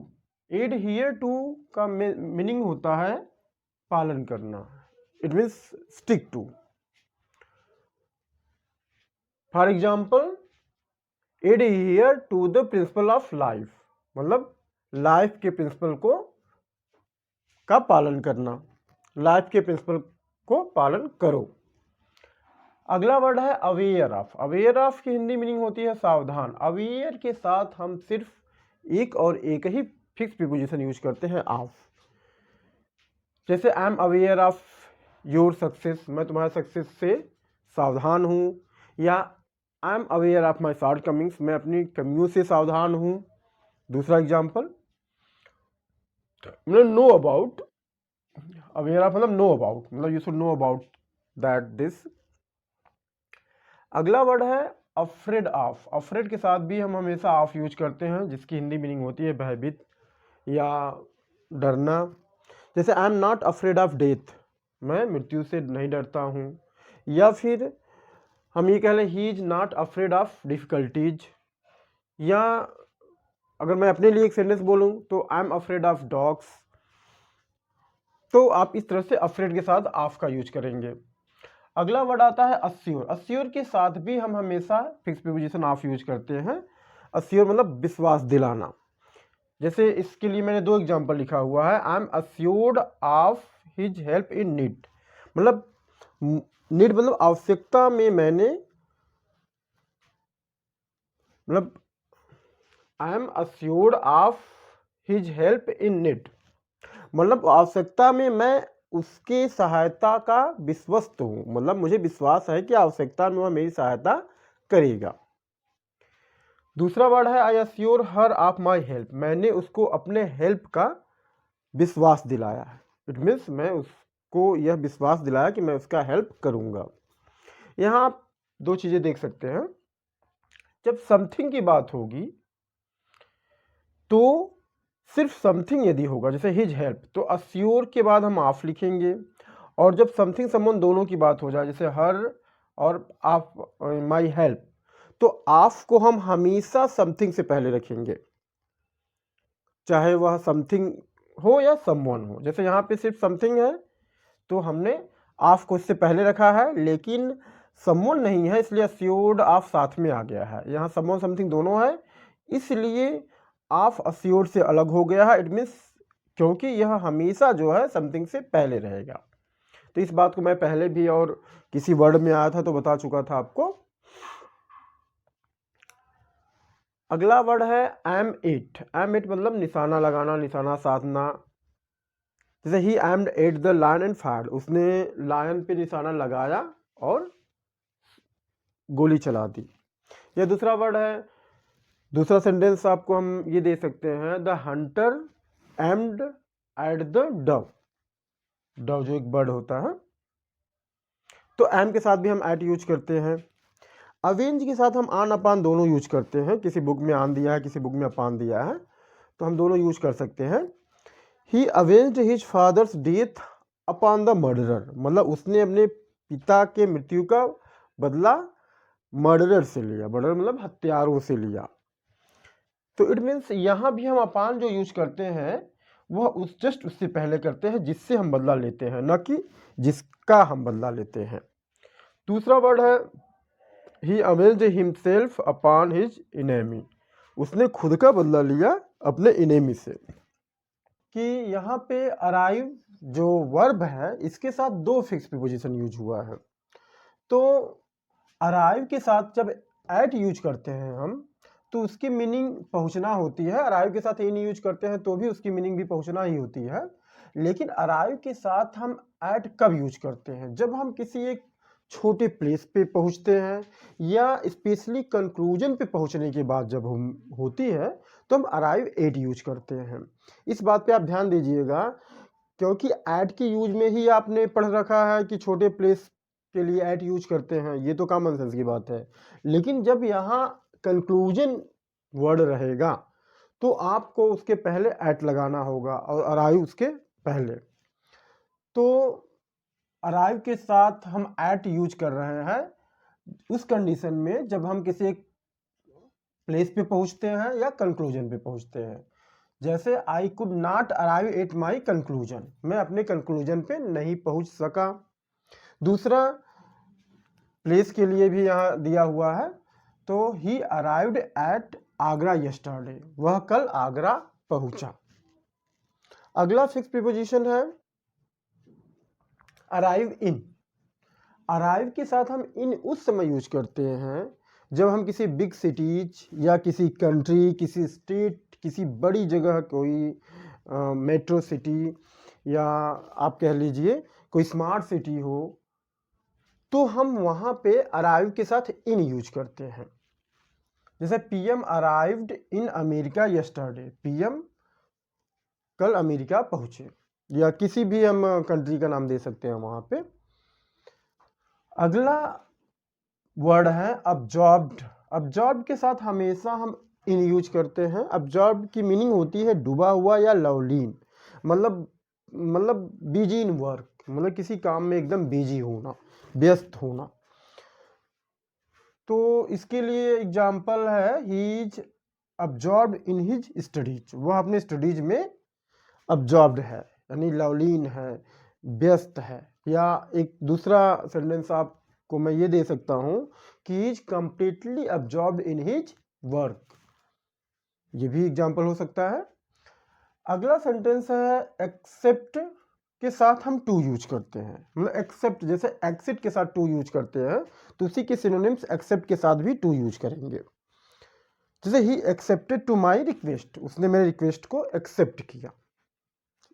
एडहियर टू का मीनिंग होता है पालन करना। It means stick to. For example, adhere to the principle of life, मतलब लाइफ के प्रिंसिपल को का पालन करना। लाइफ के प्रिंसिपल को पालन करो। अगला वर्ड है अवेयर ऑफ। अवेयर ऑफ की हिंदी मीनिंग होती है सावधान। अवेयर के साथ हम सिर्फ एक और एक ही फिक्स प्रीपोजिशन यूज करते हैं, ऑफ। जैसे I am aware of your success, मैं तुम्हारे सक्सेस से सावधान हूँ। या I am aware of my shortcomings, मैं अपनी कमियों से सावधान हूँ। दूसरा एग्जाम्पल, मतलब नो अबाउट। अवेयर ऑफ मतलब नो अबाउट, मतलब you should know about that this. अगला वर्ड है अफ्रेड ऑफ। अफ्रेड के साथ भी हम हमेशा ऑफ यूज करते हैं, जिसकी हिंदी मीनिंग होती है भयभीत या डरना। जैसे I am not afraid of death, मैं मृत्यु से नहीं डरता हूँ। या फिर हम ये कह लें, he is not afraid of difficulties. या अगर मैं अपने लिए एक सेंटेंस बोलूँ तो I am afraid of dogs. तो आप इस तरह से अफ्रेड के साथ ऑफ का यूज करेंगे। अगला वर्ड आता है अस्योर। अस्योर के साथ भी हम हमेशा फिक्स प्रीपोजिशन ऑफ यूज करते हैं। अस्योर मतलब विश्वास दिलाना। जैसे इसके लिए मैंने दो एग्जांपल लिखा हुआ है। I am assured of his help in need, मतलब नीड मतलब आवश्यकता में मैंने, मतलब I M assured of his help in need, मतलब आवश्यकता में मैं उसके सहायता का विश्वस्त हूँ, मतलब मुझे विश्वास है कि आवश्यकता में वह मेरी सहायता करेगा। दूसरा वर्ड है I assure her of my help. मैंने उसको अपने हेल्प का विश्वास दिलाया है। इट मीन्स मैं उसको यह विश्वास दिलाया कि मैं उसका हेल्प करूँगा। यहाँ आप दो चीज़ें देख सकते हैं। जब समथिंग की बात होगी तो सिर्फ समथिंग यदि होगा, जैसे हिज हेल्प, तो अस्योर के बाद हम ऑफ लिखेंगे। और जब समथिंग समवन दोनों की बात हो जाए, जैसे हर और ऑफ माई हेल्प, तो ऑफ को हम हमेशा समथिंग से पहले रखेंगे, चाहे वह समथिंग हो या समवन हो। जैसे यहाँ पे सिर्फ समथिंग है तो हमने ऑफ को इससे पहले रखा है, लेकिन समवन नहीं है इसलिए अस्योर्ड ऑफ साथ में आ गया है। यहाँ समवन समथिंग दोनों है, इसलिए ऑफ अस्योर्ड से अलग हो गया है। इट मीन्स क्योंकि यह हमेशा जो है समथिंग से पहले रहेगा। तो इस बात को मैं पहले भी और किसी वर्ड में आया था तो बता चुका था आपको। अगला वर्ड है एम इट। एम इट मतलब निशाना लगाना, निशाना साधना। जैसे he aimed at the lion and fire, उसने लायन पे निशाना लगाया और गोली चला दी। यह दूसरा वर्ड है। दूसरा सेंटेंस आपको हम ये दे सकते हैं, the Hunter aimed at the Dove. Dove जो एक बर्ड होता है, तो एम के साथ भी हम एट यूज करते हैं। अवेंज के साथ हम आन अपान दोनों यूज करते हैं। किसी बुक में आन दिया है, किसी बुक में अपान दिया है, तो हम दोनों यूज कर सकते हैं। He avenged his father's death upon the murderer, मतलब उसने अपने पिता के मृत्यु का बदला मर्डरर से लिया। मर्डर मतलब हत्यारों से लिया। तो इट मीन्स यहाँ भी हम अपान जो यूज करते हैं वह जस्ट उससे पहले करते हैं जिससे हम बदला लेते हैं, न कि जिसका हम बदला लेते हैं। दूसरा वर्ड है ही avenged himself upon his enemy, उसने खुद का बदला लिया अपने इनेमी से। कि यहाँ पे अराइव जो वर्ब है इसके साथ दो फिक्स प्रीपोजिशन यूज हुआ है। तो अराइव के साथ जब एट यूज करते हैं हम तो उसकी मीनिंग पहुंचना होती है। अराइव के साथ इन यूज करते हैं तो भी उसकी मीनिंग भी पहुंचना ही होती है। लेकिन अराइव के साथ हम एट कब यूज करते हैं? जब हम किसी एक छोटे प्लेस पे पहुंचते हैं या स्पेशली कंक्लूजन पे पहुंचने के बाद जब हम होती है तो हम अराइव एट यूज करते हैं। इस बात पे आप ध्यान दीजिएगा क्योंकि एट की यूज में ही आपने पढ़ रखा है कि छोटे प्लेस के लिए एट यूज करते हैं, ये तो कॉमन सेंस की बात है। लेकिन जब यहाँ कंक्लूजन वर्ड रहेगा तो आपको उसके पहले एट लगाना होगा और अराइव उसके पहले। तो अराइव के साथ हम एट यूज कर रहे हैं उस कंडीशन में जब हम किसी एक प्लेस पे पहुंचते हैं या कंक्लूजन पे पहुंचते हैं। जैसे I could not arrive at my conclusion, मैं अपने कंक्लूजन पे नहीं पहुंच सका। दूसरा प्लेस के लिए भी यहाँ दिया हुआ है, तो ही अराइव्ड एट आगरा यस्टरडे, वह कल आगरा पहुंचा। अगला फिक्स प्रीपोजिशन है अराइव इन। अराइव के साथ हम इन उस समय यूज करते हैं जब हम किसी बिग सिटीज या किसी कंट्री, किसी स्टेट, किसी बड़ी जगह, कोई मेट्रो सिटी या आप कह लीजिए कोई स्मार्ट सिटी हो, तो हम वहां पे अराइव के साथ इन यूज करते हैं। जैसे PM arrived in America yesterday, PM कल अमेरिका पहुंचे, या किसी भी हम कंट्री का नाम दे सकते हैं वहां पे। अगला वर्ड है अब्जॉर्ब्ड। अब्जॉर्ब्ड के साथ हमेशा हम इन यूज करते हैं। अब्जॉर्ब्ड की मीनिंग होती है डूबा हुआ या लवलीन, मतलब बिजी इन वर्क, मतलब किसी काम में एकदम बिजी होना, व्यस्त होना। तो इसके लिए एग्जाम्पल है he is absorbed in his studies, वह अपने स्टडीज में अब्जॉर्ब्ड है यानी लवलीन है, व्यस्त है। या एक दूसरा सेंटेंस आपको मैं ये दे सकता हूं कि is completely absorbed in his work, ये भी एग्जाम्पल हो सकता है। अगला सेंटेंस है एक्सेप्ट के साथ हम टू यूज करते हैं। मतलब एक्सेप्ट जैसे एक्सिट के साथ टू यूज करते हैं तो उसी के सिनोनिम्स एक्सेप्ट के साथ भी टू यूज करेंगे। जैसे he accepted to my request, उसने मेरे रिक्वेस्ट को एक्सेप्ट किया।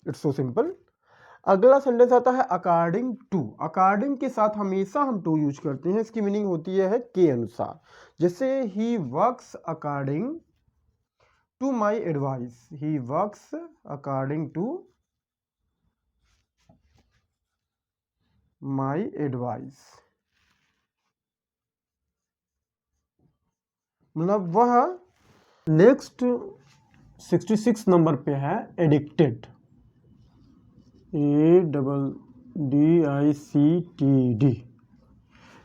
It's so simple. अगला सेंटेंस आता है अकॉर्डिंग टू। अकॉर्डिंग के साथ हमेशा हम टू यूज करते हैं, इसकी मीनिंग होती है के अनुसार। जैसे he works according to my advice, he works according to my advice, मतलब वह। नेक्स्ट 66 नंबर पे है एडिक्टेड, ADDICTED।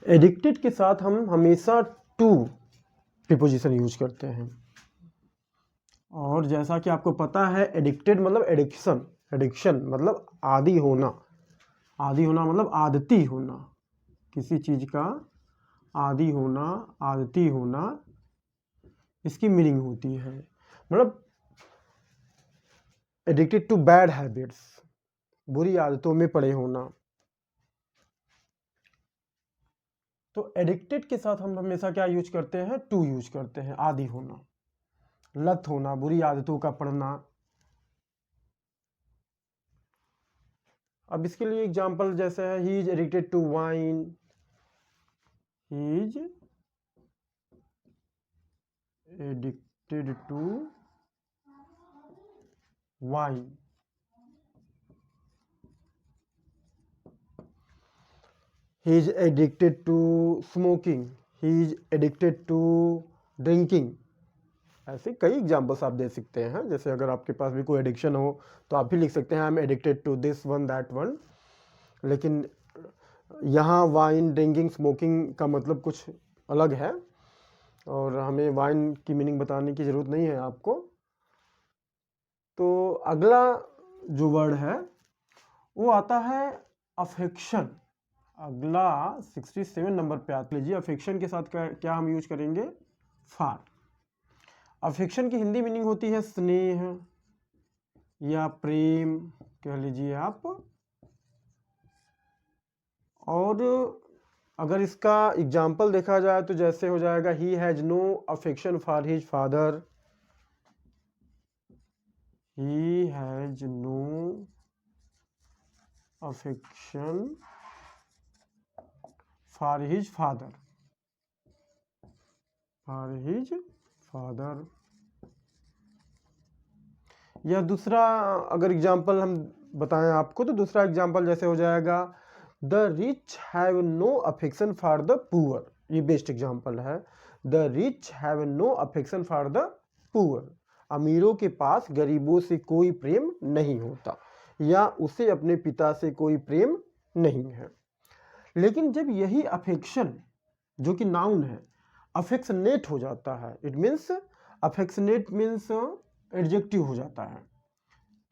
एडिक्टेड के साथ हम हमेशा टू प्रीपोजिशन यूज करते हैं। और जैसा कि आपको पता है एडिक्टेड मतलब एडिक्शन, एडिक्शन मतलब आदी होना, आदी होना मतलब आदती होना, किसी चीज का आदी होना, आदती होना, इसकी मीनिंग होती है। मतलब एडिक्टेड टू बैड हैबिट्स, बुरी आदतों में पड़े होना। तो एडिक्टेड के साथ हम हमेशा क्या यूज करते हैं? टू यूज करते हैं। आदी होना, लत होना, बुरी आदतों का पड़ना। अब इसके लिए एग्जांपल जैसे है he is addicted to wine, he is addicted to wine. He is addicted to smoking. He is addicted to drinking. ऐसे कई एग्जाम्पल्स आप दे सकते हैं। जैसे अगर आपके पास भी कोई एडिक्शन हो तो आप भी लिख सकते हैं I am addicted to this one that one. लेकिन यहाँ वाइन ड्रिंकिंग स्मोकिंग का मतलब कुछ अलग है, और हमें वाइन की मीनिंग बताने की ज़रूरत नहीं है आपको। तो अगला जो वर्ड है वो आता है अफेक्शन। अगला 67 नंबर पे आते लीजिए। अफेक्शन के साथ क्या हम यूज करेंगे? फार। अफेक्शन की हिंदी मीनिंग होती है स्नेह या प्रेम कह लीजिए आप। और अगर इसका एग्जाम्पल देखा जाए तो जैसे हो जाएगा he has no affection for his father. He has no affection for his father. For his father. या दूसरा अगर एग्जाम्पल हम बताएं आपको तो दूसरा एग्जाम्पल जैसे हो जाएगा the rich have no affection for the poor. ये बेस्ट एग्जाम्पल है। The rich have no affection for the poor. अमीरों के पास गरीबों से कोई प्रेम नहीं होता, या उसे अपने पिता से कोई प्रेम नहीं है। लेकिन जब यही अफेक्शन जो कि नाउन है अफेक्शनेट हो जाता है, it means affectionate means adjective हो जाता है,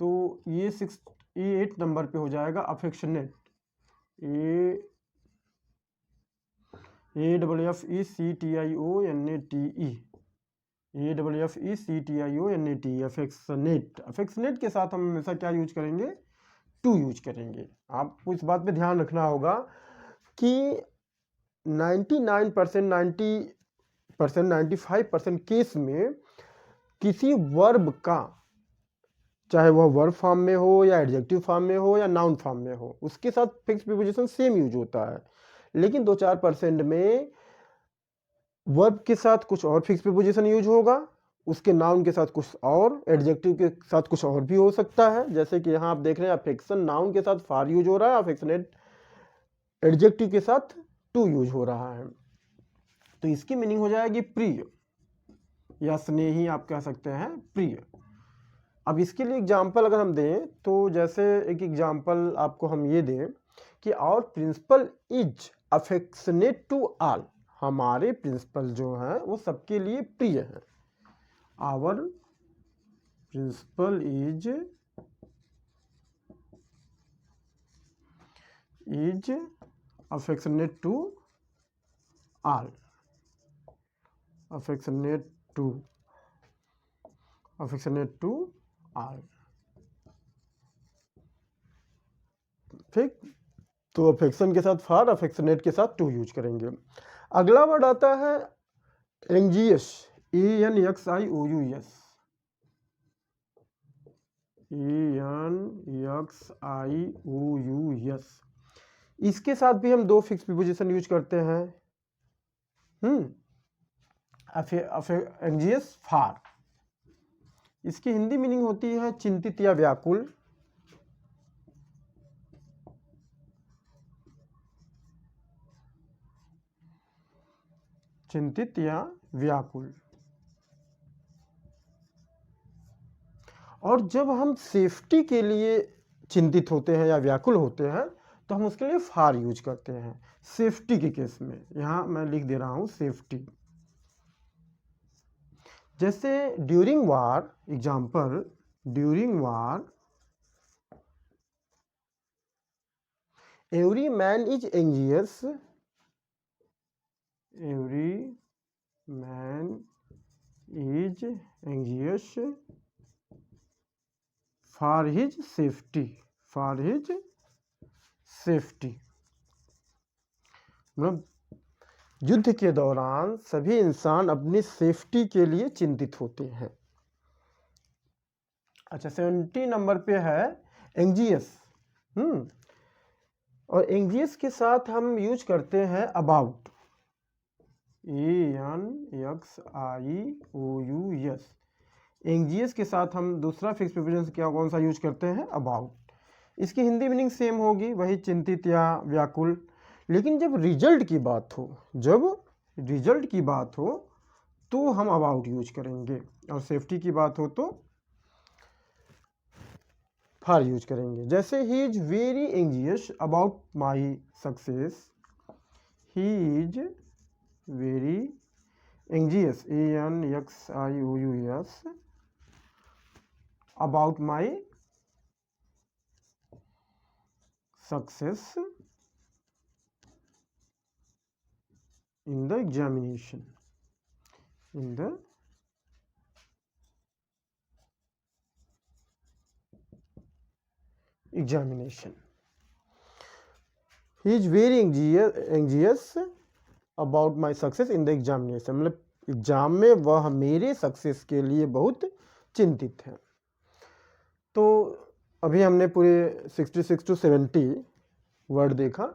तो ये 8 नंबर पे हो जाएगा अफेक्शनेट। AFFECTIONATE affectionate. अफेक्शनेट के साथ हम हमेशा क्या यूज करेंगे? टू यूज करेंगे। आपको इस बात पे ध्यान रखना होगा कि 99%, 90%, 95% केस में किसी वर्ब का, चाहे वह वर्ब फॉर्म में हो या एडजेक्टिव फॉर्म में हो या नाउन फॉर्म में हो, उसके साथ फिक्स प्रीपोजिशन सेम यूज होता है। लेकिन 2-4% में वर्ब के साथ कुछ और फिक्स प्रीपोजिशन यूज होगा, उसके नाउन के साथ कुछ और, एडजेक्टिव के साथ कुछ और भी हो सकता है। जैसे कि यहाँ आप देख रहे हैं अफेक्शन नाउन के साथ फार यूज हो रहा है, अफेक्शनेट एडजेक्टिव के साथ टू यूज हो रहा है। तो इसकी मीनिंग हो जाएगी प्रिय या स्नेही, आप कह सकते हैं प्रिय। अब इसके लिए एग्जाम्पल अगर हम दें तो जैसे एक एग्जाम्पल आपको हम ये दें कि our principal is affectionate to all. हमारे प्रिंसिपल जो हैं वो सबके लिए प्रिय हैं। Our principal is affectionate to all. Affectionate to all. ठीक, तो अफेक्शन के साथ फार, अफेक्शनेट के साथ टू यूज करेंगे। अगला वर्ड आता है एंजियस। ENXIOUS। ENXIOUS। इसके साथ भी हम दो फिक्स प्रीपोजिशन यूज करते हैं। एंजियस फार। इसकी हिंदी मीनिंग होती है चिंतित या व्याकुल। चिंतित या व्याकुल। और जब हम सेफ्टी के लिए चिंतित होते हैं या व्याकुल होते हैं तो हम उसके लिए फार यूज करते हैं। सेफ्टी के केस में यहां मैं लिख दे रहा हूं सेफ्टी। जैसे during war, example during war every man is anxious. Every man is anxious for his safety. For his safety मतलब युद्ध के दौरान सभी इंसान अपनी सेफ्टी के लिए चिंतित होते हैं। अच्छा, 70 नंबर पे है एंजियस। और एंजियस के साथ हम यूज करते हैं अबाउट। ENXIOUS। एंजियस के साथ हम दूसरा फिक्स प्रीपोजिशन क्या कौन सा यूज करते हैं? अबाउट। इसकी हिंदी मीनिंग सेम होगी, वही चिंतित या व्याकुल। लेकिन जब रिजल्ट की बात हो तो हम अबाउट यूज करेंगे, और सेफ्टी की बात हो तो फॉर यूज करेंगे। जैसे he is very anxious about my success, he is very anxious, ANXIOUS, about my success in the examination, in the examination. He is very anxious about my success in the examination, मतलब exam में वह मेरे success के लिए बहुत चिंतित है। तो अभी हमने पूरे 66 to 70 वर्ड देखा।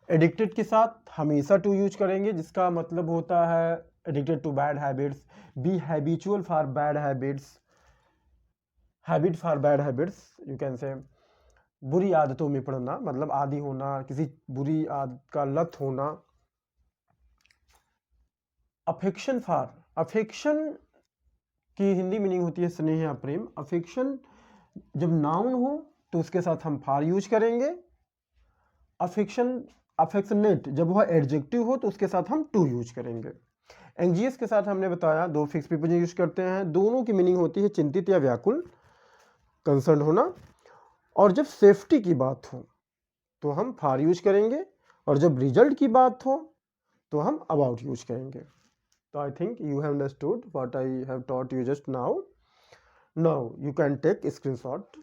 एडिक्टेड के साथ हमेशा टू यूज करेंगे, जिसका मतलब होता है addicted to bad habits, be habitual for bad habits, habit for bad habits, you can say बुरी आदतों में पड़ना, मतलब आदी होना, किसी बुरी आदत का लत होना। अफेक्शन फॉर, अफेक्शन की हिंदी मीनिंग होती है स्नेह या प्रेम। अफेक्शन जब नाउन हो तो उसके साथ हम फॉर यूज करेंगे। अफेक्शन, अफेक्शनेट जब वह एडजेक्टिव हो तो उसके साथ हम टू यूज करेंगे। एंजियस के साथ हमने बताया दो फिक्स प्रीपोजिशन यूज करते हैं, दोनों की मीनिंग होती है चिंतित या व्याकुल, कंसर्न होना। और जब सेफ्टी की बात हो तो हम फॉर यूज करेंगे, और जब रिजल्ट की बात हो तो हम अबाउट यूज करेंगे। तो I think you have understood what I have taught you just now. Now you can take screenshot.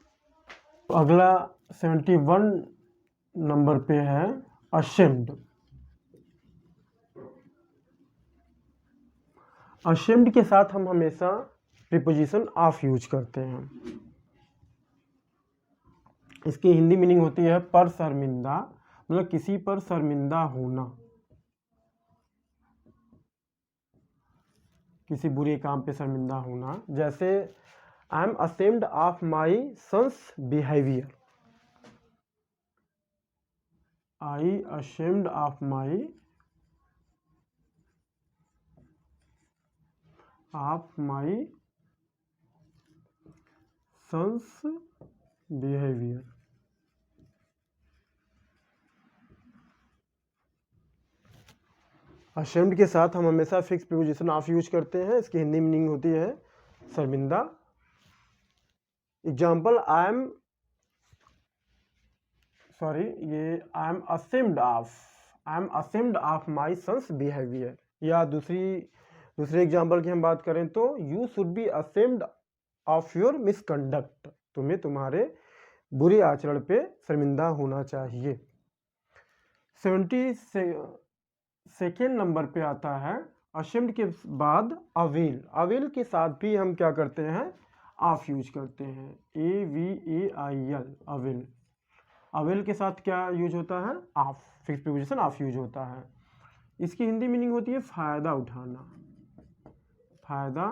अगला 71 नंबर पे है अशेम्ड। अशेम्ड के साथ हम हमेशा प्रीपोजिशन ऑफ यूज करते हैं। इसकी हिंदी मीनिंग होती है पर शर्मिंदा, मतलब किसी पर शर्मिंदा होना, किसी बुरे काम पे शर्मिंदा होना। जैसे I am ashamed of my son's behaviour, I ashamed of my son's behaviour. Ashamed के साथ हम हमेशा फिक्स प्रीपोजिशन ऑफ यूज करते हैं। इसकी हिंदी मीनिंग होती है शर्मिंदा। Example I am ashamed of my son's behaviour. या दूसरे एग्जाम्पल की हम बात करें तो you should be ashamed of your misconduct, तुम्हें तुम्हारे बुरे आचरण पे शर्मिंदा होना चाहिए। 72 नंबर पे आता है अशेम्ड के बाद अवेल। अवेल के साथ भी हम क्या करते हैं, ऑफ यूज करते हैं, AVAIL, अवेल। अवेल के साथ क्या यूज होता है, of, fix preposition of use होता है। इसकी हिंदी मीनिंग होती है फायदा उठाना, फायदा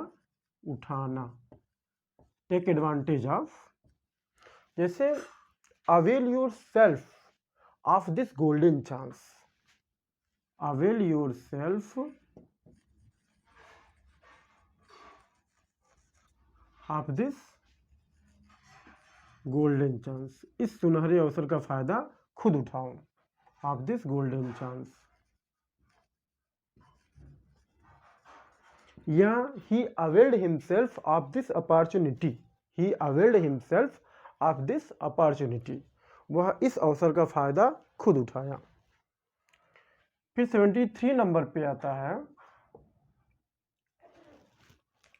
उठाना, टेक एडवांटेज ऑफ। जैसे avail yourself of this golden chance, avail yourself of this golden chance, इस सुनहरे अवसर का फायदा खुद उठाओ, ऑफ दिस गोल्डन चांस। या he availed himself of this opportunity, he availed himself of this opportunity, वह इस अवसर का फायदा खुद उठाया। फिर 73 नंबर पे आता है,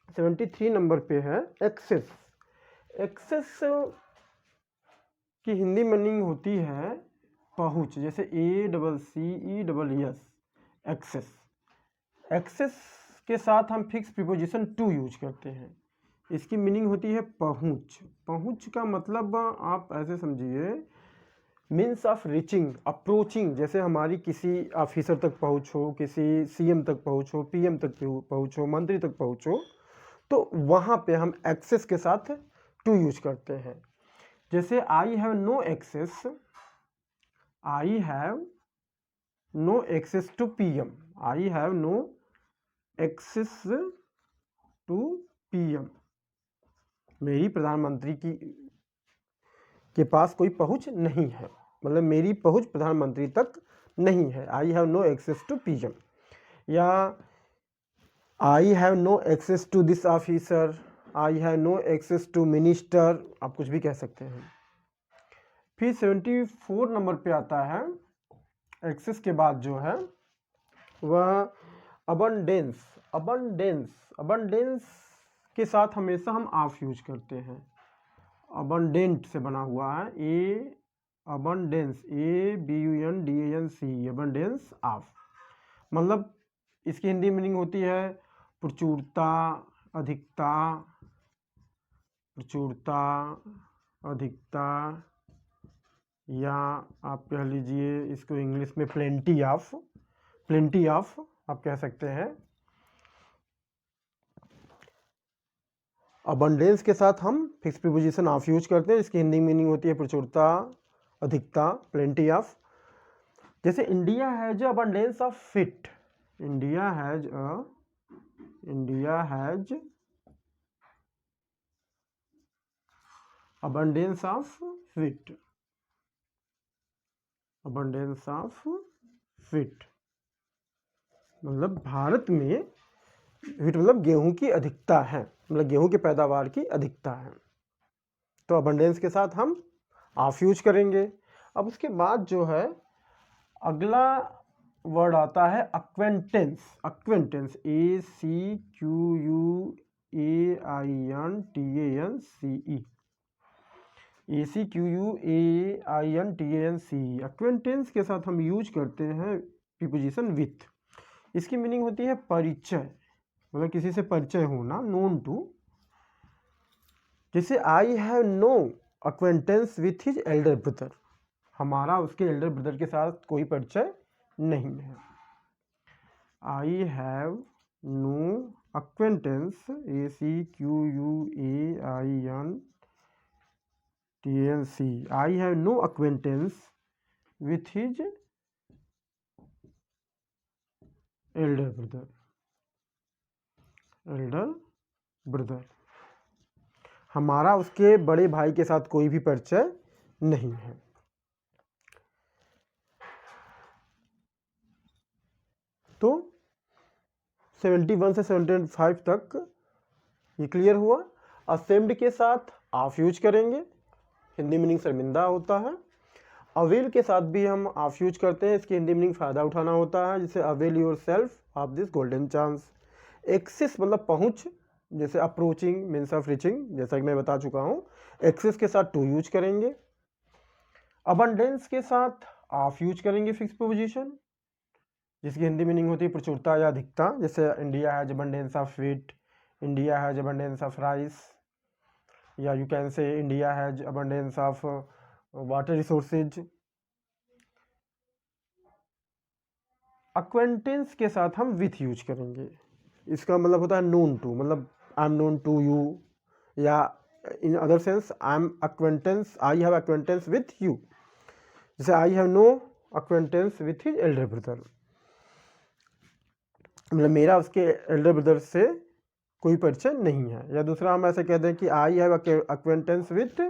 73 नंबर पे है एक्सेस। एक्सेस की हिंदी मीनिंग होती है पहुंच, जैसे ACCESS, एक्सेस। एक्सेस के साथ हम फिक्स प्रीपोजिशन टू यूज करते हैं। इसकी मीनिंग होती है पहुंच। पहुंच का मतलब आप ऐसे समझिए, मीन्स ऑफ रीचिंग, अप्रोचिंग। जैसे हमारी किसी ऑफिसर तक पहुंच हो, किसी CM तक पहुंच हो, PM तक पहुंच हो, मंत्री तक पहुंच हो, तो वहाँ पे हम एक्सेस के साथ टू यूज करते हैं। जैसे I have no access, I have no access to PM, I have no access to PM, मेरी प्रधानमंत्री के पास कोई पहुंच नहीं है, मतलब मेरी पहुंच प्रधानमंत्री तक नहीं है। I have no access to PM, या I have no access to this officer, I have no access to minister, आप कुछ भी कह सकते हैं। फिर 74 नंबर पे आता है, एक्सेस के बाद जो है वह अबंडेंस। अबंडेंस के साथ हमेशा हम ऑफ यूज करते हैं। अबंडेंट से बना हुआ है, अबंडेंस, ABUNDANC, अबंडेंस ऑफ, मतलब इसकी हिंदी मीनिंग होती है प्रचुरता, अधिकता, प्रचुरता, अधिकता, या आप कह लीजिए इसको इंग्लिश में प्लेंटी ऑफ आप कह सकते हैं। अबंडेंस के साथ हम फिक्स प्रीपोजिशन ऑफ यूज करते हैं, इसकी हिंदी मीनिंग होती है प्रचुरता, अधिकता, प्लेंटी ऑफ। जैसे India has abundance of fit, India has abundance of fit, abundance of fit, मतलब भारत में फिट मतलब गेहूं की अधिकता है, मतलब गेहूं की पैदावार की अधिकता है। तो अबंडेंस के साथ हम ऑफ यूज करेंगे। अब उसके बाद जो है अगला वर्ड आता है अक्वेंटेंस। अक्वेंटेंस, ACQUAINTANCE, अक्वेंटेंस के साथ हम यूज करते हैं प्रीपोजिशन विथ। इसकी मीनिंग होती है परिचय, मतलब किसी से परिचय होना, नोन टू। जैसे I have no acquaintance with his elder brother, हमारा उसके एल्डर ब्रदर के साथ कोई परिचय नहीं है। I have no acquaintance, ACQUAINTANCE, I have no acquaintance with his elder brother, हमारा उसके बड़े भाई के साथ कोई भी परिचय नहीं है। तो 71 से 75 तक ये क्लियर हुआ। असेम्ड के साथ ऑफ यूज करेंगे, हिंदी मीनिंग शर्मिंदा होता है। अवेल के साथ भी हम ऑफ यूज करते हैं, इसकी हिंदी मीनिंग फ़ायदा उठाना होता है, जैसे avail yourself of this golden chance. Access मतलब पहुंच, जैसे अप्रोचिंग मीन्स ऑफ रीचिंग, जैसा कि मैं बता चुका हूं। एक्सेस के साथ टू यूज करेंगे। अबंडेंस के साथ ऑफ यूज करेंगे फिक्स प्रीपोजिशन, जिसकी हिंदी मीनिंग होती है प्रचुरता या अधिकता, जैसे India has abundance of wheat, India has abundance of rice, या you can say India has abundance of water resources. Acquaintance के साथ हम विथ यूज करेंगे, इसका मतलब होता है नोन टू, मतलब I am known to you, या in other sense I am acquaintance, I have acquaintance with you, जैसे I have no acquaintance with his elder brother, मतलब मेरा उसके एल्डर ब्रदर से कोई परिचय नहीं है। या दूसरा हम ऐसे कहते हैं कि आई have acquaintance with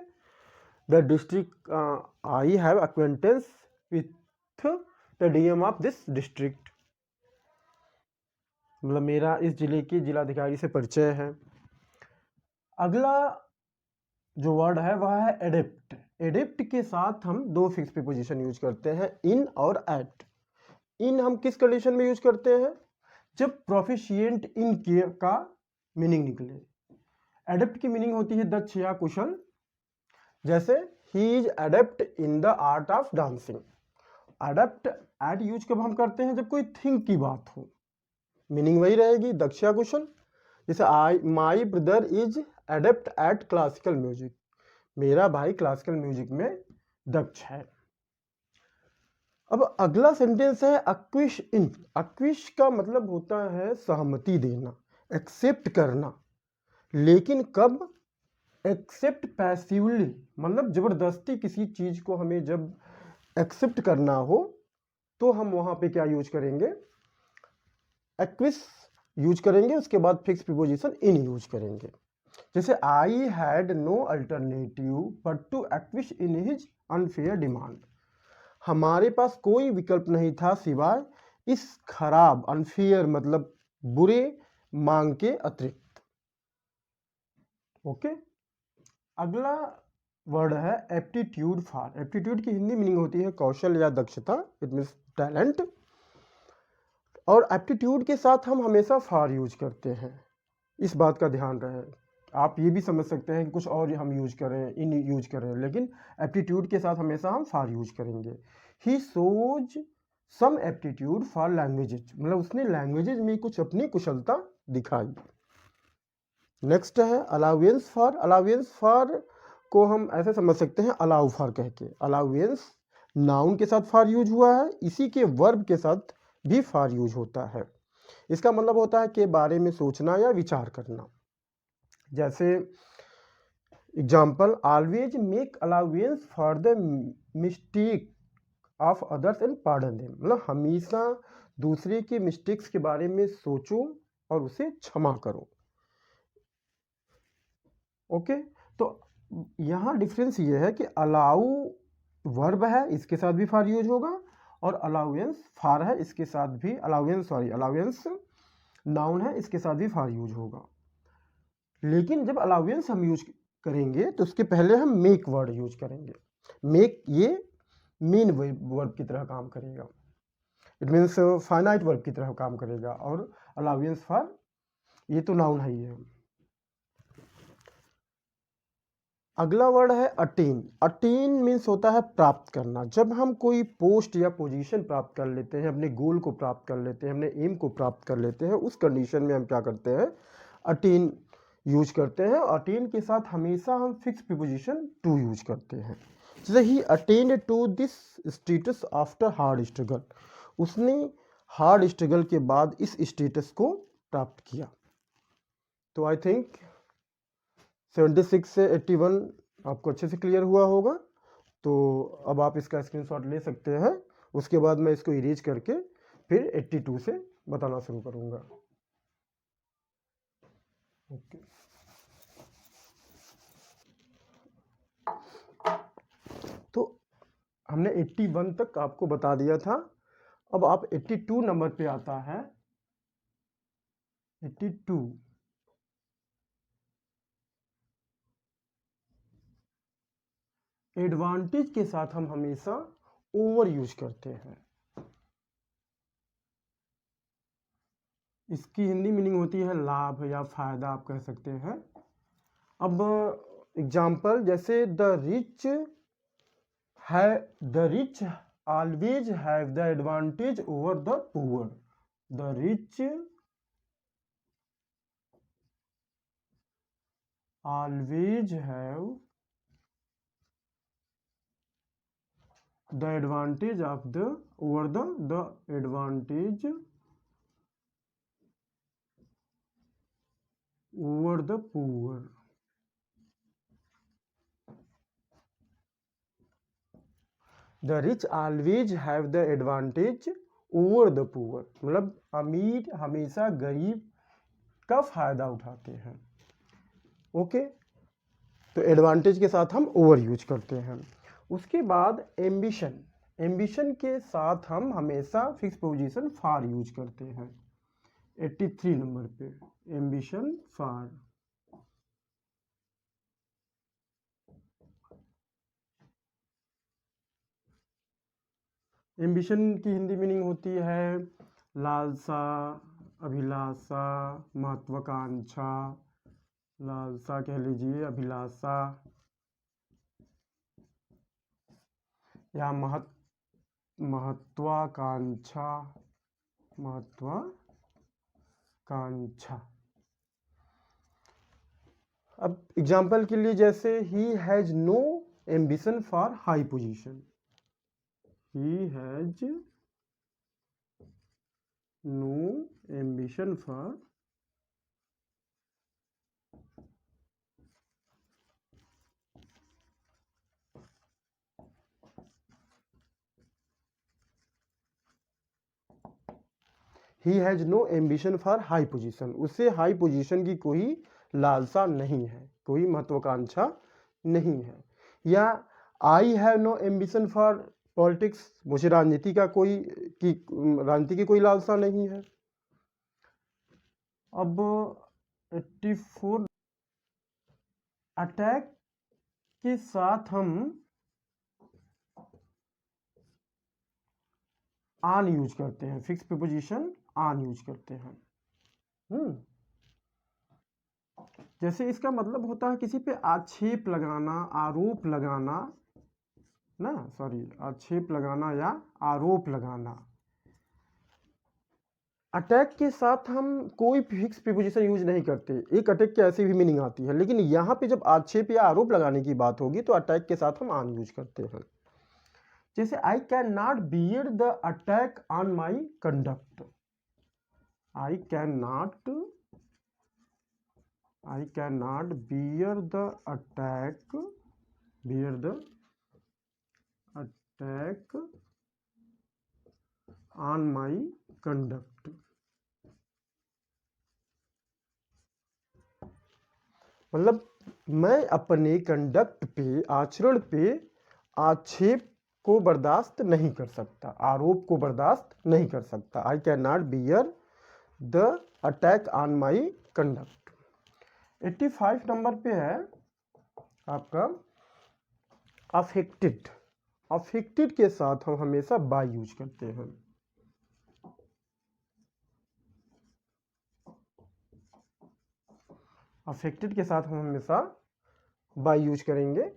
the district, I have acquaintance with the DM of this district, मतलब मेरा इस जिले के जिलाधिकारी से परिचय है। अगला जो वर्ड है वह है एडेप्ट। एडेप्ट के साथ हम दो फिक्स प्रीपोजिशन यूज करते हैं, इन और एट। इन हम किस कंडीशन में यूज करते हैं, जब प्रोफिशिएंट इन का मीनिंग निकले। एडेप्ट की मीनिंग होती है दक्ष या कुशल, जैसे he is adept in the art of dancing. Adept at use कब हम करते हैं, जब कोई थिंग की बात हो, मीनिंग वही रहेगी दक्ष या कुशल। जैसे I my brother is adept at classical music, मेरा भाई क्लासिकल म्यूजिक में दक्ष है। अब अगला सेंटेंस है अक्विश इन। अक्विश का मतलब होता है सहमति देना, एक्सेप्ट करना, लेकिन कब, एक्सेप्ट पैसिवली, मतलब जबरदस्ती किसी चीज को हमें जब एक्सेप्ट करना हो तो हम वहां पे क्या यूज करेंगे, एक्विस यूज करेंगे, उसके बाद फिक्स प्रीपोजिशन इन यूज करेंगे। जैसे I had no alternative but to acquiesce in his unfair demand, हमारे पास कोई विकल्प नहीं था सिवाय इस खराब, अनफेयर मतलब बुरे मांग के अतिरिक्त। ओके, अगला वर्ड है एप्टीट्यूड फॉर। एप्टीट्यूड की हिंदी मीनिंग होती है कौशल या दक्षता, इट मीन्स टैलेंट। और एप्टीट्यूड के साथ हम हमेशा फॉर यूज करते हैं, इस बात का ध्यान रहे। आप ये भी समझ सकते हैं कि कुछ और हम यूज करें, इन यूज करें, लेकिन एप्टीट्यूड के साथ हमेशा हम फॉर यूज करेंगे। He shows some aptitude for languages, मतलब उसने लैंग्वेजेज में कुछ अपनी कुशलता दिखाई। नेक्स्ट है अलाउंस फॉर। अलाउंस फॉर को हम ऐसे समझ सकते हैं अलाउ फॉर कह के। अलाउंस नाउन के साथ फॉर यूज हुआ है, इसी के वर्ब के साथ भी फॉर यूज होता है। इसका मतलब होता है के बारे में सोचना या विचार करना। जैसे example, always make allowance for the mistake of others and pardon them, मतलब हमेशा दूसरे के मिस्टेक्स के बारे में सोचो और उसे क्षमा करो। ओके, तो यहाँ डिफरेंस ये है कि अलाउ वर्ब है, इसके साथ भी फॉर यूज होगा, और अलाउंस फॉर है, इसके साथ भी अलाउंस नाउन है, इसके साथ भी फॉर यूज होगा। लेकिन जब अलाउंस हम यूज करेंगे तो उसके पहले हम मेक वर्ड यूज करेंगे। मेक ये मेन वर्ब की तरह काम करेगा, इट मीन्स फाइनाइट वर्ब की तरह काम करेगा, और अलाउंस फॉर ये तो नाउन है ही है। अगला वर्ड है अटेन। अटेन मीन्स होता है प्राप्त करना। जब हम कोई पोस्ट या पोजीशन प्राप्त कर लेते हैं, अपने गोल को प्राप्त कर लेते हैं, अपने एम को प्राप्त कर लेते हैं, उस कंडीशन में हम क्या करते हैं, अटेन यूज करते हैं। अटेन के साथ हमेशा हम फिक्स प्रीपोजिशन टू यूज करते हैं। जैसे he attend to this status after hard struggle, उसने हार्ड स्ट्रगल के बाद इस स्टेटस को प्राप्त किया। तो आई थिंक 76 से 81 आपको अच्छे से क्लियर हुआ होगा। तो अब आप इसका स्क्रीनशॉट ले सकते हैं, उसके बाद मैं इसको इरेज करके फिर 82 से बताना शुरू करूंगा। ओके, तो हमने 81 तक आपको बता दिया था। अब आप 82 नंबर पे आता है 82। एडवांटेज के साथ हम हमेशा ओवर यूज करते हैं। इसकी हिंदी मीनिंग होती है लाभ या फायदा, आप कह सकते हैं। अब एग्जाम्पल, जैसे the rich always have the advantage over the poor. The rich always have the advantage of the over the advantage over the poor। the rich always have the advantage over the poor, मतलब अमीर हमेशा गरीब का फायदा उठाते हैं। Okay, तो advantage के साथ हम ओवर यूज करते हैं। उसके बाद एम्बिशन। एम्बिशन के साथ हम हमेशा फिक्स पोजीशन फॉर यूज करते हैं। 83 नंबर पे एम्बिशन फॉर। एम्बिशन की हिंदी मीनिंग होती है लालसा, अभिलाषा, महत्वाकांक्षा। लालसा कह लीजिए, अभिलाषा या महत्वाकांक्षा। अब एग्जाम्पल के लिए, जैसे he has no ambition for high position. He has no ambition for he has no ambition for high position, उसे हाई पोजीशन की कोई लालसा नहीं है, कोई महत्वाकांक्षा नहीं है। या I have no ambition for politics, मुझे राजनीति की कोई लालसा नहीं है। अब 84 अटैक के साथ हम आन यूज करते हैं, फिक्स प्रीपोजिशन आन यूज करते हैं। जैसे इसका मतलब होता है किसी पे आक्षेप लगाना, आरोप लगाना ना, सॉरी, आक्षेप लगाना या आरोप लगाना। अटैक के साथ हम कोई फिक्स प्रीपोजिशन यूज नहीं करते, एक अटैक की ऐसी भी मीनिंग आती है, लेकिन यहाँ पे जब आक्षेप या आरोप लगाने की बात होगी तो अटैक के साथ हम आन यूज करते हैं। जैसे I can not bear the attack on my conduct, I can not bear the attack on my conduct. मतलब मैं अपने कंडक्ट पे, आचरण पे आक्षेप को बर्दाश्त नहीं कर सकता, आरोप को बर्दाश्त नहीं कर सकता। I can not bear the attack on my conduct. 85 number पे है आपका अफेक्टेड। अफेक्टेड के साथ हम हमेशा बाय यूज करते हैं। अफेक्टेड के साथ हम हमेशा बाय यूज करेंगे।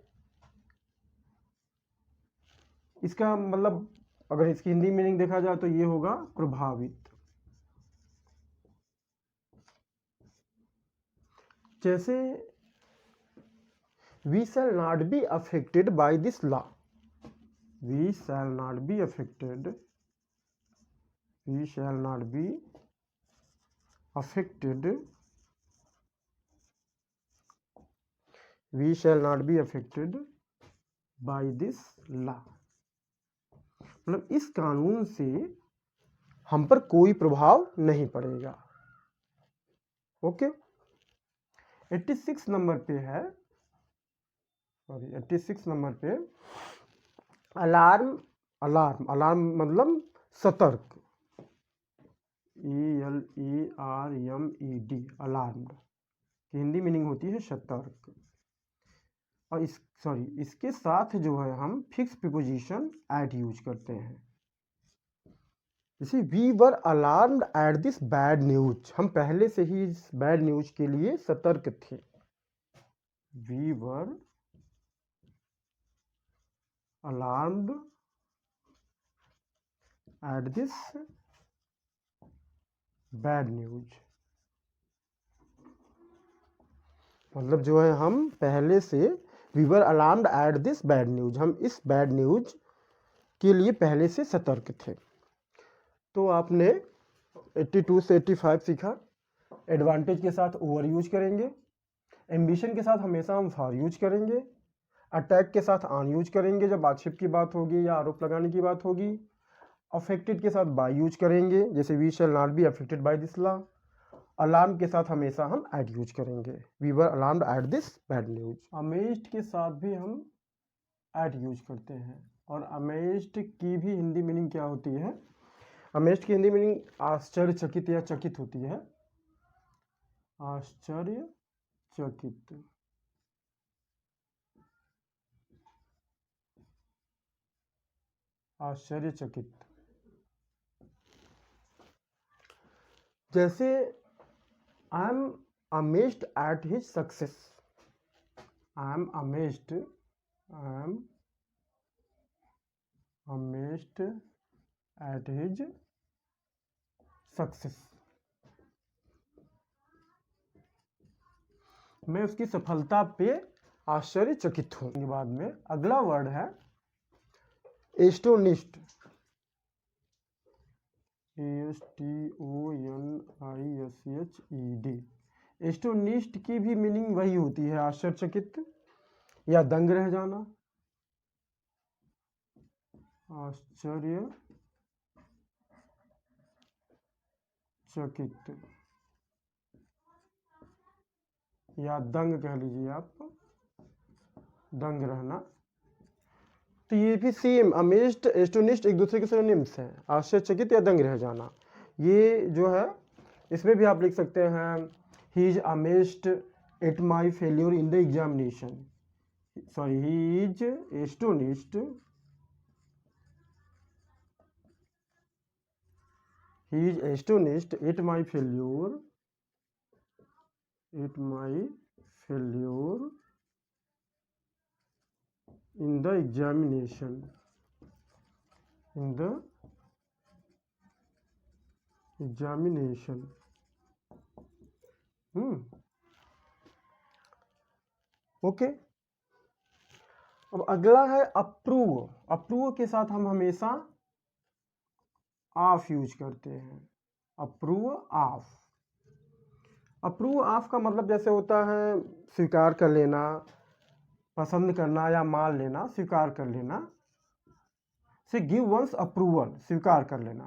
इसका मतलब अगर इसकी हिंदी मीनिंग देखा जाए तो ये होगा प्रभावित। जैसे we shall not be affected by this law, we shall not be affected by this law. मतलब इस कानून से हम पर कोई प्रभाव नहीं पड़ेगा। ओके। 86 नंबर पे है, सॉरी 86 नंबर पे अलार्म। अलार्म मतलब सतर्क, ELARMED, अलार्म्ड की हिंदी मीनिंग होती है सतर्क। और इसके साथ जो है हम फिक्स प्रीपोजिशन एट यूज करते हैं। जैसे we were alarmed at this bad news, हम पहले से ही इस बैड न्यूज के लिए सतर्क थे। We were alarmed at this bad news, मतलब जो है हम पहले से we were alarmed at this bad news, हम इस बैड न्यूज के लिए पहले से सतर्क थे। तो आपने 82 से 85 सीखा। एडवांटेज के साथ ओवर यूज करेंगे, एम्बिशन के साथ हमेशा हम फॉर यूज करेंगे, अटैक के साथ ऑन यूज करेंगे जब आक्षेप की बात होगी या आरोप लगाने की बात होगी, अफेक्टेड के साथ बाय यूज करेंगे जैसे we shall not be affected by this law, alarm के साथ हमेशा हम एट यूज करेंगे, we were alarmed at this bad news. Amazed के साथ भी हम एट यूज करते हैं। और अमेज्ड की भी हिंदी मीनिंग क्या होती है? अमेज्ड की हिंदी मीनिंग आश्चर्यचकित या चकित होती है। आश्चर्यचकित। आश्चर्यचकित। जैसे I M amazed at his success, I am amazed at his success, मैं उसकी सफलता पे आश्चर्यचकित हूँ। बाद में अगला वर्ड है एस्टोनिश्ड, ASTONISHED। एस्टोनिश्ड की भी मीनिंग वही होती है, आश्चर्यचकित या दंग रह जाना। आश्चर्य चकित या दंग कह लीजिए आप, दंग रहना। तो ये भी सेम, अमेज्ड एस्टोनिश्ड एक दूसरे के सिनोनिम्स हैं, आश्चर्यचकित या दंग रह जाना। ये जो है इसमें भी आप लिख सकते हैं he is amazed at my failure in the examination, sorry he is astonished, he is astonished at my failure, at my failure in the examination, in the examination। Okay. अब अगला है अप्रूव। अप्रूव के साथ हम हमेशा of use करते हैं, approve of. Approve of का मतलब जैसे होता है स्वीकार कर लेना, पसंद करना या मान लेना, स्वीकार कर लेना। से गिव वंस अप्रूवल, स्वीकार कर लेना,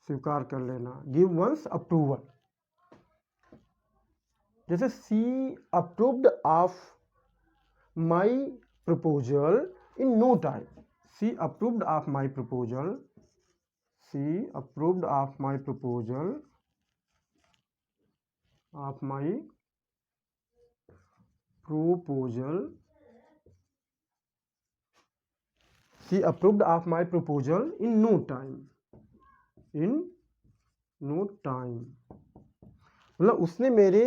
स्वीकार कर लेना, गिव वंस अप्रूवल। जैसे she approved of my proposal in no time, she approved of my proposal, she approved of my proposal, of my proposal, she approved of my proposal in no time, in no time। मतलब उसने मेरे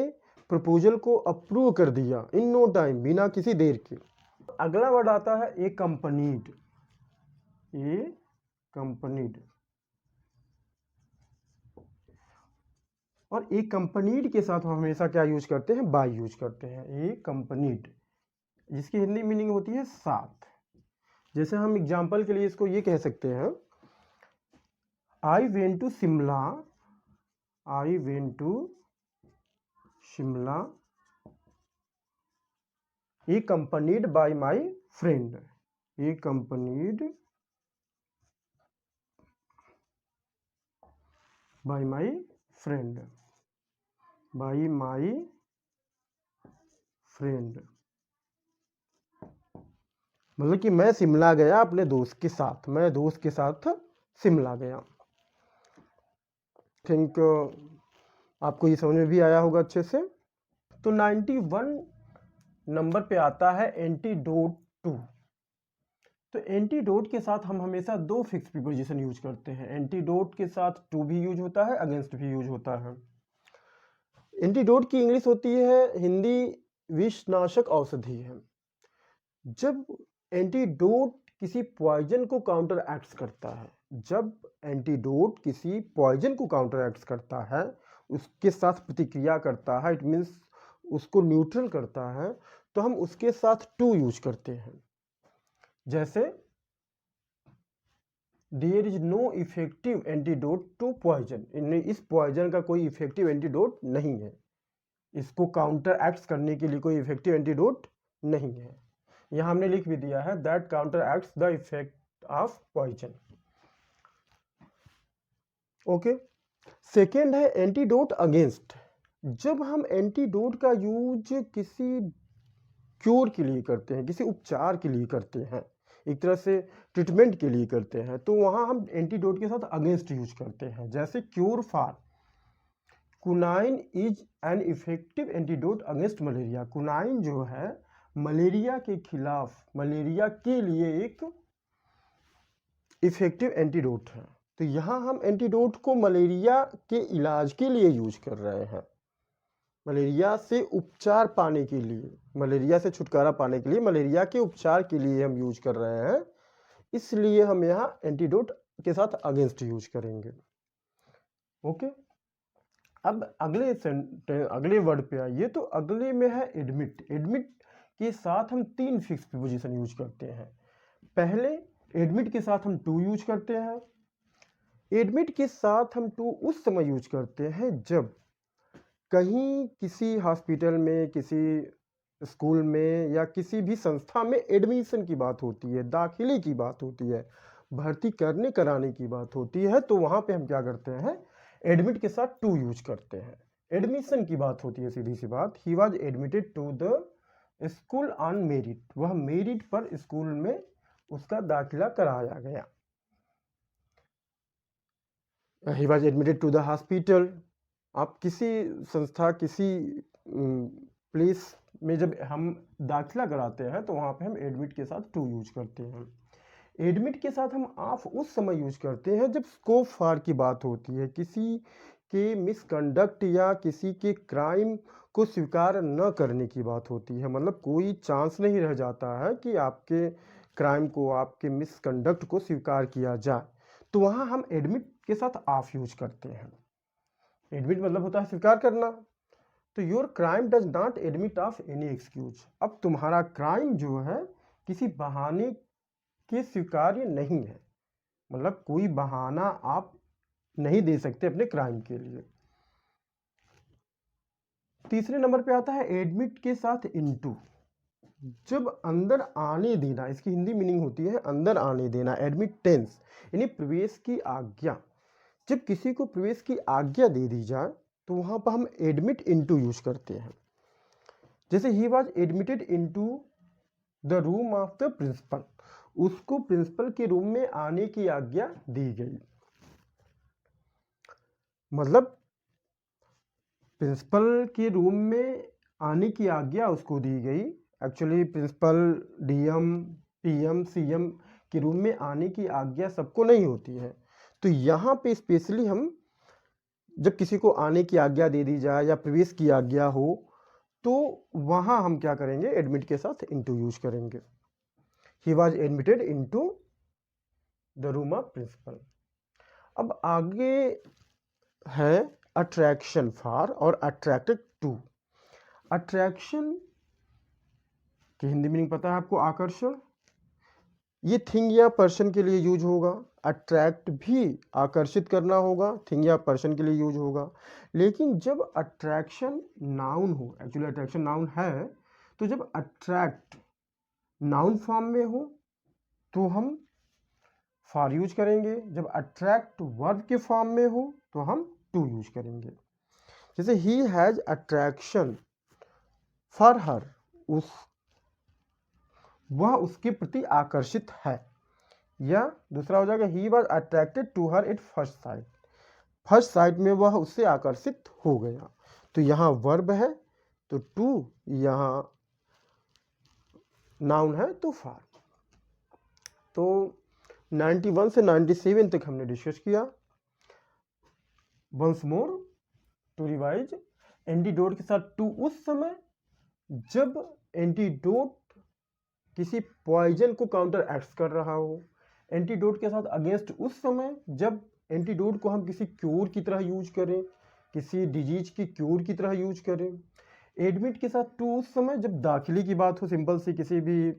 proposal को approve कर दिया इन no time, बिना किसी देर के। अगला वर्ड आता है ए कंपनीड, ए कंपनीड। और ए कंपनीड के साथ हम हमेशा क्या यूज करते हैं, बाय यूज करते हैं, ए कंपनीड, जिसकी हिंदी मीनिंग होती है साथ। जैसे हम एग्जाम्पल के लिए इसको ये कह सकते हैं, I went to Shimla, I went to Shimla accompanied by my friend, accompanied by my friend, by my friend. मतलब कि मैं शिमला गया अपने दोस्त के साथ, मैं दोस्त के साथ शिमला गया। थिंक आपको ये समझ में भी आया होगा अच्छे से। तो 91 नंबर पे आता है एंटीडोट टू। तो एंटीडोट के साथ हम हमेशा दो फिक्स प्रीपोजिशन यूज करते हैं। एंटीडोट के साथ टू भी यूज होता है, अगेंस्ट भी यूज होता है। एंटीडोट की इंग्लिश होती है, हिंदी विषनाशक औषधि है। जब एंटीडोट किसी पॉइजन को काउंटर एक्ट करता है, जब एंटीडोट किसी पॉइजन को काउंटर एक्ट करता है, उसके साथ प्रतिक्रिया करता है, इट मीन्स उसको न्यूट्रल करता है, तो हम उसके साथ टू यूज करते हैं। जैसे there is no effective antidote to poison, इस पॉइजन का कोई इफेक्टिव एंटीडोट नहीं है, इसको काउंटर एक्ट करने के लिए कोई इफेक्टिव एंटीडोट नहीं है। यहां हमने लिख भी दिया है that counteracts the effect of poison. Okay. Second है एंटीडोट अगेंस्ट। जब हम एंटीडोट का यूज किसी क्योर के लिए करते हैं, किसी उपचार के लिए करते हैं, एक तरह से ट्रीटमेंट के लिए करते हैं, तो वहां हम एंटीडोट के साथ अगेंस्ट यूज करते हैं। जैसे cure for quinine is an effective antidote against malaria. Quinine जो है मलेरिया के खिलाफ, मलेरिया के लिए एक इफेक्टिव एंटीडोट है। तो यहां हम एंटीडोट को मलेरिया के इलाज के लिए यूज कर रहे हैं, मलेरिया से उपचार पाने के लिए, मलेरिया से छुटकारा पाने के लिए, मलेरिया के उपचार के लिए हम यूज कर रहे हैं, इसलिए हम यहाँ एंटीडोट के साथ अगेंस्ट यूज करेंगे। ओके। अब अगले वर्ड पे आइए। तो अगले में है एडमिट। एडमिट के साथ हम तीन फिक्स प्रीपोजिशन यूज करते हैं। पहले एडमिट के साथ हम टू यूज करते हैं। एडमिट के साथ हम टू उस समय यूज करते हैं जब कहीं किसी हॉस्पिटल में, किसी स्कूल में या किसी भी संस्था में एडमिशन की बात होती है, दाखिले की बात होती है, भर्ती करने कराने की बात होती है तो वहाँ पे हम क्या करते हैं, एडमिट के साथ टू यूज करते हैं। एडमिशन की बात होती है, सीधी सी बात, he was admitted to the school on merit, वह मेरिट पर स्कूल में उसका दाखिला कराया गया। He was admitted to the hospital, आप किसी संस्था किसी प्लेस में जब हम दाखिला कराते हैं तो वहाँ पे हम एडमिट के साथ टू यूज करते हैं। एडमिट के साथ हम ऑफ उस समय यूज करते हैं जब स्कोप फॉर की बात होती है, किसी के मिसकंडक्ट या किसी के क्राइम को स्वीकार न करने की बात होती है, मतलब कोई चांस नहीं रह जाता है कि आपके क्राइम को, आपके मिसकंडक्ट को स्वीकार किया जाए, तो वहाँ हम एडमिट के साथ ऑफ यूज करते हैं। एडमिट मतलब होता है स्वीकार करना, तो your crime does not admit of any excuse, अब तुम्हारा क्राइम जो है किसी बहाने के स्वीकार्य नहीं है, मतलब कोई बहाना आप नहीं दे सकते अपने क्राइम के लिए। तीसरे नंबर पे आता है एडमिट के साथ इनटू, जब अंदर आने देना, इसकी हिंदी मीनिंग होती है अंदर आने देना, एडमिटेंस यानी प्रवेश की आज्ञा, जब किसी को प्रवेश की आज्ञा दे दी जाए तो वहां पर हम एडमिट इनटू यूज करते हैं। जैसे he was admitted into the room of the principal, उसको प्रिंसिपल के रूम में आने की आज्ञा दी गई, मतलब प्रिंसिपल के रूम में आने की आज्ञा उसको दी गई। Actually principal, DM, PM, CM के रूम में आने की आज्ञा सबको नहीं होती है, तो यहाँ पे स्पेशली हम जब किसी को आने की आज्ञा दे दी जाए या प्रवेश की आज्ञा हो तो वहाँ हम क्या करेंगे, एडमिट के साथ इनटू यूज करेंगे। He was admitted into the room of principal. अब आगे है अट्रैक्शन फॉर और अट्रैक्टेड टू। अट्रैक्शन की हिंदी मीनिंग पता है आपको, आकर्षण, ये थिंग या पर्सन के लिए यूज होगा। अट्रैक्ट भी आकर्षित करना होगा, थिंग या पर्सन के लिए यूज होगा। लेकिन जब अट्रैक्शन नाउन हो, एक्चुअली अट्रैक्शन नाउन है, तो जब अट्रैक्ट नाउन फॉर्म में हो तो हम फॉर यूज करेंगे, जब अट्रैक्ट वर्ब के फॉर्म में हो तो हम टू यूज करेंगे। जैसे he has attraction for her, वह उसके प्रति आकर्षित है, या दूसरा हो जाएगा he was attracted to her at first sight, first sight में वह उससे आकर्षित हो गया। तो यहाँ वर्ब है तो टू, यहाँ नाउन है तो फॉर। तो 91 से 97 तक हमने डिस्कस किया। Once more to revise, antidote के साथ टू उस समय जब एंटीडोट किसी पॉइजन को काउंटर एक्ट कर रहा हो। एंटीडोट के साथ अगेंस्ट उस समय जब एंटीडोट को हम किसी क्योर की तरह यूज करें, किसी डिजीज की क्योर की तरह यूज करें। एडमिट के साथ टू उस समय जब दाखिले की बात हो, सिंपल सी किसी भी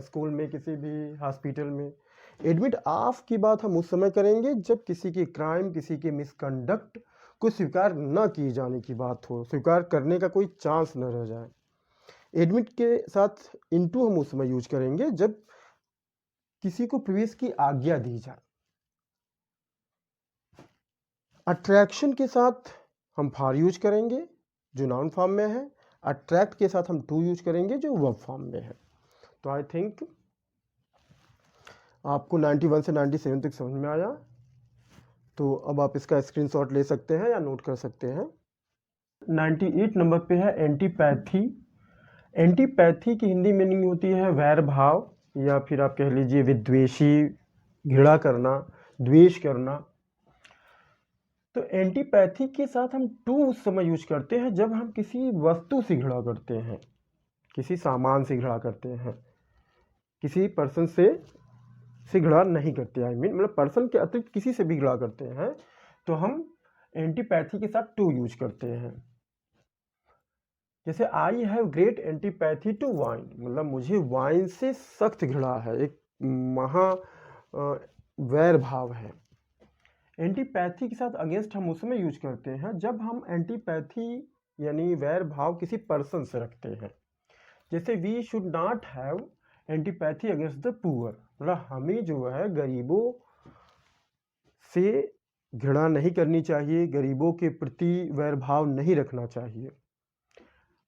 स्कूल में, किसी भी हॉस्पिटल में। एडमिट ऑफ की बात हम उस समय करेंगे जब किसी के क्राइम, किसी के मिसकंडक्ट को स्वीकार न किए जाने की बात हो, स्वीकार करने का कोई चांस न रह जाए। एडमिट के साथ इनटू हम उस समय यूज करेंगे जब किसी को प्रवेश की आज्ञा दी जाए। अट्रैक्शन के साथ हम फॉर यूज करेंगे जो नाउन फॉर्म में है, अट्रैक्ट के साथ हम टू यूज करेंगे जो वर्ब फॉर्म में है। तो आई थिंक आपको 91 से 97 तक समझ में आया। तो अब आप इसका स्क्रीनशॉट ले सकते हैं या नोट कर सकते हैं। 98 नंबर पे है एंटीपैथी। एंटीपैथी की हिंदी मीनिंग होती है वैर भाव, या फिर आप कह लीजिए विद्वेषी, घृणा करना, द्वेष करना। तो एंटीपैथी के साथ हम टू उस समय यूज करते हैं जब हम किसी वस्तु से घृणा करते हैं, किसी सामान से घृणा करते हैं, किसी पर्सन से घृणा नहीं करते, आई मीन मतलब पर्सन के अतिरिक्त किसी से भी घृणा करते हैं तो हम एंटीपैथी के साथ टू यूज करते हैं। जैसे I have great antipathy to wine, मतलब मुझे वाइन से सख्त घृणा है, एक महा वैर भाव है। एंटीपैथी के साथ अगेंस्ट हम उसमें यूज करते हैं जब हम एंटीपैथी यानी वैर भाव किसी पर्सन से रखते हैं। जैसे we should not have antipathy against the poor, मतलब हमें जो है गरीबों से घृणा नहीं करनी चाहिए, गरीबों के प्रति वैरभाव नहीं रखना चाहिए।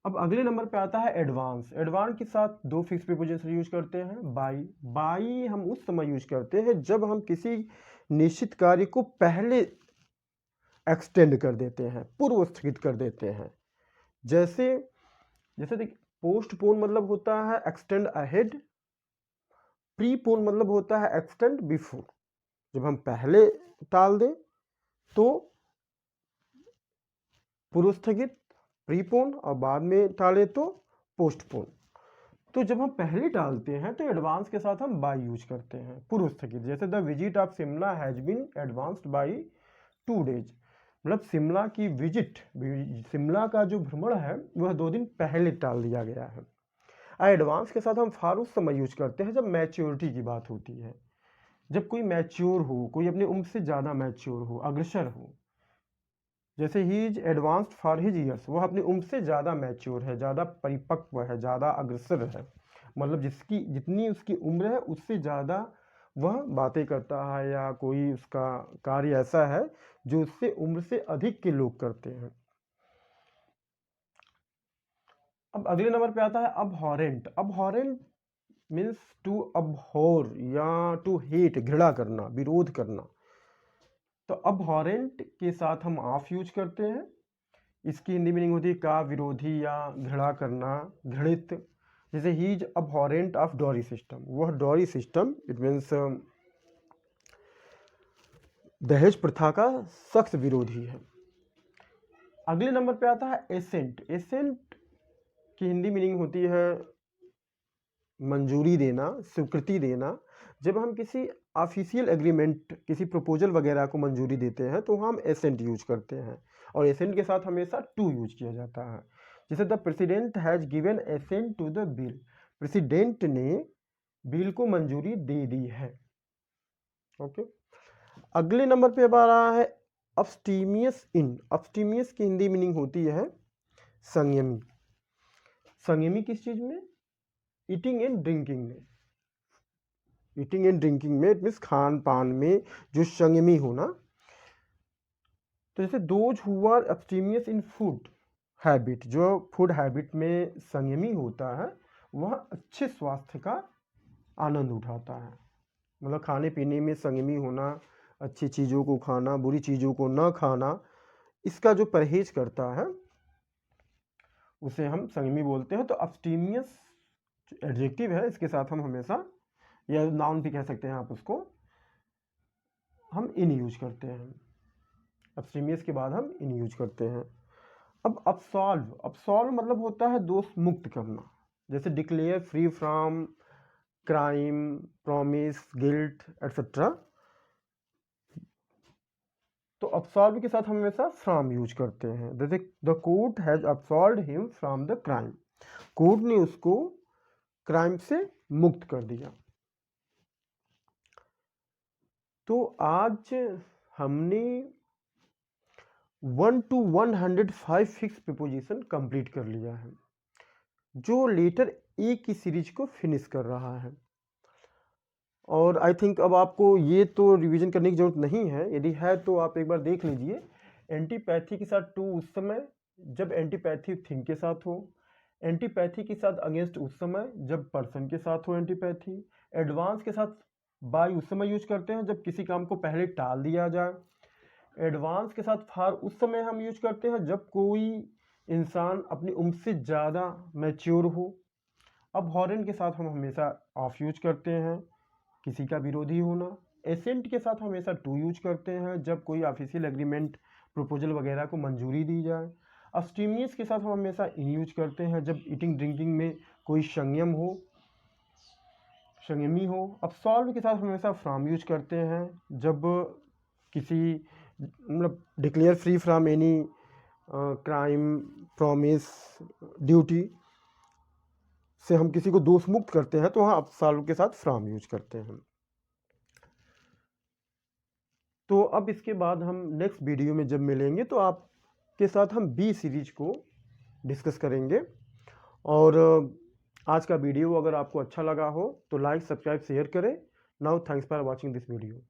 अब अगले नंबर पे आता है एडवांस। एडवांस के साथ दो फिक्स प्रीपोजिशन यूज करते हैं। बाई, बाई हम उस समय यूज करते हैं जब हम किसी निश्चित कार्य को पहले एक्सटेंड कर देते हैं, पूर्व स्थगित कर देते हैं। जैसे जैसे देखिए, पोस्टपोन मतलब होता है एक्सटेंड अहेड, प्रीपोन मतलब होता है एक्सटेंड बिफोर। जब हम पहले टाल दें तो पूर्व स्थगित प्रीपोन, और बाद में टाले तो पोस्टपोन। तो जब हम पहले टालते हैं तो एडवांस के साथ हम बाई यूज करते हैं, पूर्व स्थगित। जैसे the visit of Shimla has been advanced by 2 days, मतलब शिमला की विजिट, शिमला का जो भ्रमण है वह 2 दिन पहले टाल दिया गया है। एडवांस के साथ हम फार उस समय यूज करते हैं जब मैच्योरिटी की बात होती है, जब कोई मैच्योर हो, कोई अपनी उम्र से ज़्यादा मैच्योर हो, अग्रसर हो। जैसे he is advanced for his years, वह अपनी उम्र से ज़्यादा मैच्योर है, ज़्यादा परिपक्व है, ज़्यादा अग्रसर है। मतलब जिसकी जितनी उसकी उम्र है उससे ज़्यादा वह बातें करता है, या कोई उसका कार्य ऐसा है जो उससे उम्र से अधिक के लोग करते हैं। अब अगले नंबर पे आता है अबहॉरेंट। अबहॉरेंट मीन्स टू अबहॉर या टू हेट, घृणा करना, विरोध करना। तो अबहॉरेंट के साथ हम ऑफ यूज करते हैं। इसकी हिंदी मीनिंग होती है का विरोधी या घृणा करना, घृणित। जैसे he is abhorrent of dowry system, वह डॉरी सिस्टम, इट मीन्स दहेज प्रथा का सख्त विरोधी है। अगले नंबर पे आता है एसेंट। एसेंट की हिंदी मीनिंग होती है मंजूरी देना, स्वीकृति देना। जब हम किसी ऑफिशियल एग्रीमेंट, किसी प्रपोजल वगैरह को मंजूरी देते हैं तो हम एसेंट यूज करते हैं, और एसेंट के साथ हमेशा टू यूज किया जाता है। जैसे the president has given assent to the bill, president ने बिल को मंजूरी दे दी है। ओके, अगले नंबर पे अब आ रहा है अब्स्टीमियस इन। अब्स्टीमियस की हिंदी मीनिंग होती है संयमी। संयमी किस चीज में? ईटिंग एंड ड्रिंकिंग में। ईटिंग एंड ड्रिंकिंग में, इट मीन्स खान पान में जो संयमी होना। तो जैसे those who are abstemious in food habit, जो फूड हैबिट में संयमी होता है वह अच्छे स्वास्थ्य का आनंद उठाता है। मतलब खाने पीने में संयमी होना, अच्छी चीज़ों को खाना, बुरी चीज़ों को न खाना, इसका जो परहेज करता है उसे हम संयमी बोलते हैं। तो अब्स्टीमियस एडजेक्टिव है, इसके साथ हम हमेशा, या नाउन भी कह सकते हैं आप उसको, हम इन यूज करते हैं। अब्स्टीमियस के बाद हम इन यूज करते हैं। अब अब्सॉल्व। अब्सॉल्व मतलब होता है दोष मुक्त करना। जैसे declare free from crime, promise, guilt etcetera. तो अब्सॉल्व के साथ हम हमेशा फ्रॉम यूज करते हैं। जैसे the court has absolved him from the crime, court ने उसको क्राइम से मुक्त कर दिया। तो आज हमने 1 to 105 फिक्स प्रीपोजिशन कंप्लीट कर लिया है, जो लेटर ए की सीरीज को फिनिश कर रहा है। और आई थिंक अब आपको ये तो रिवीजन करने की जरूरत नहीं है, यदि है तो आप एक बार देख लीजिए। एंटीपैथी के साथ टू उस समय जब एंटीपैथी थिंग के साथ हो, एंटीपैथी के साथ अगेंस्ट उस समय जब पर्सन के साथ हो एंटीपैथी। एडवांस के साथ बाय उस समय यूज करते हैं जब किसी काम को पहले टाल दिया जाए। एडवांस के साथ फार उस समय हम यूज करते हैं जब कोई इंसान अपनी उम्र से ज़्यादा मैच्योर हो। अब हॉरेन के साथ हम हमेशा ऑफ यूज करते हैं, किसी का विरोधी होना। एसेंट के साथ हमेशा टू यूज करते हैं जब कोई ऑफिशियल एग्रीमेंट, प्रपोजल वगैरह को मंजूरी दी जाए। अब्स्टीमियस के साथ हम हमेशा इन यूज करते हैं जब ईटिंग ड्रिंकिंग में कोई संयम हो, संयमी हो। अब्सॉल्व के साथ हमेशा फ्रॉम यूज करते हैं जब किसी, मतलब declare free from any crime, promise, duty से हम किसी को दोष मुक्त करते हैं तो वहाँ अब्सॉल्व के साथ फ्रॉम यूज करते हैं। तो अब इसके बाद हम नेक्स्ट वीडियो में जब मिलेंगे तो आपके साथ हम बी सीरीज को डिस्कस करेंगे। और आज का वीडियो अगर आपको अच्छा लगा हो तो लाइक, सब्सक्राइब, शेयर करें। Now thanks for watching this video.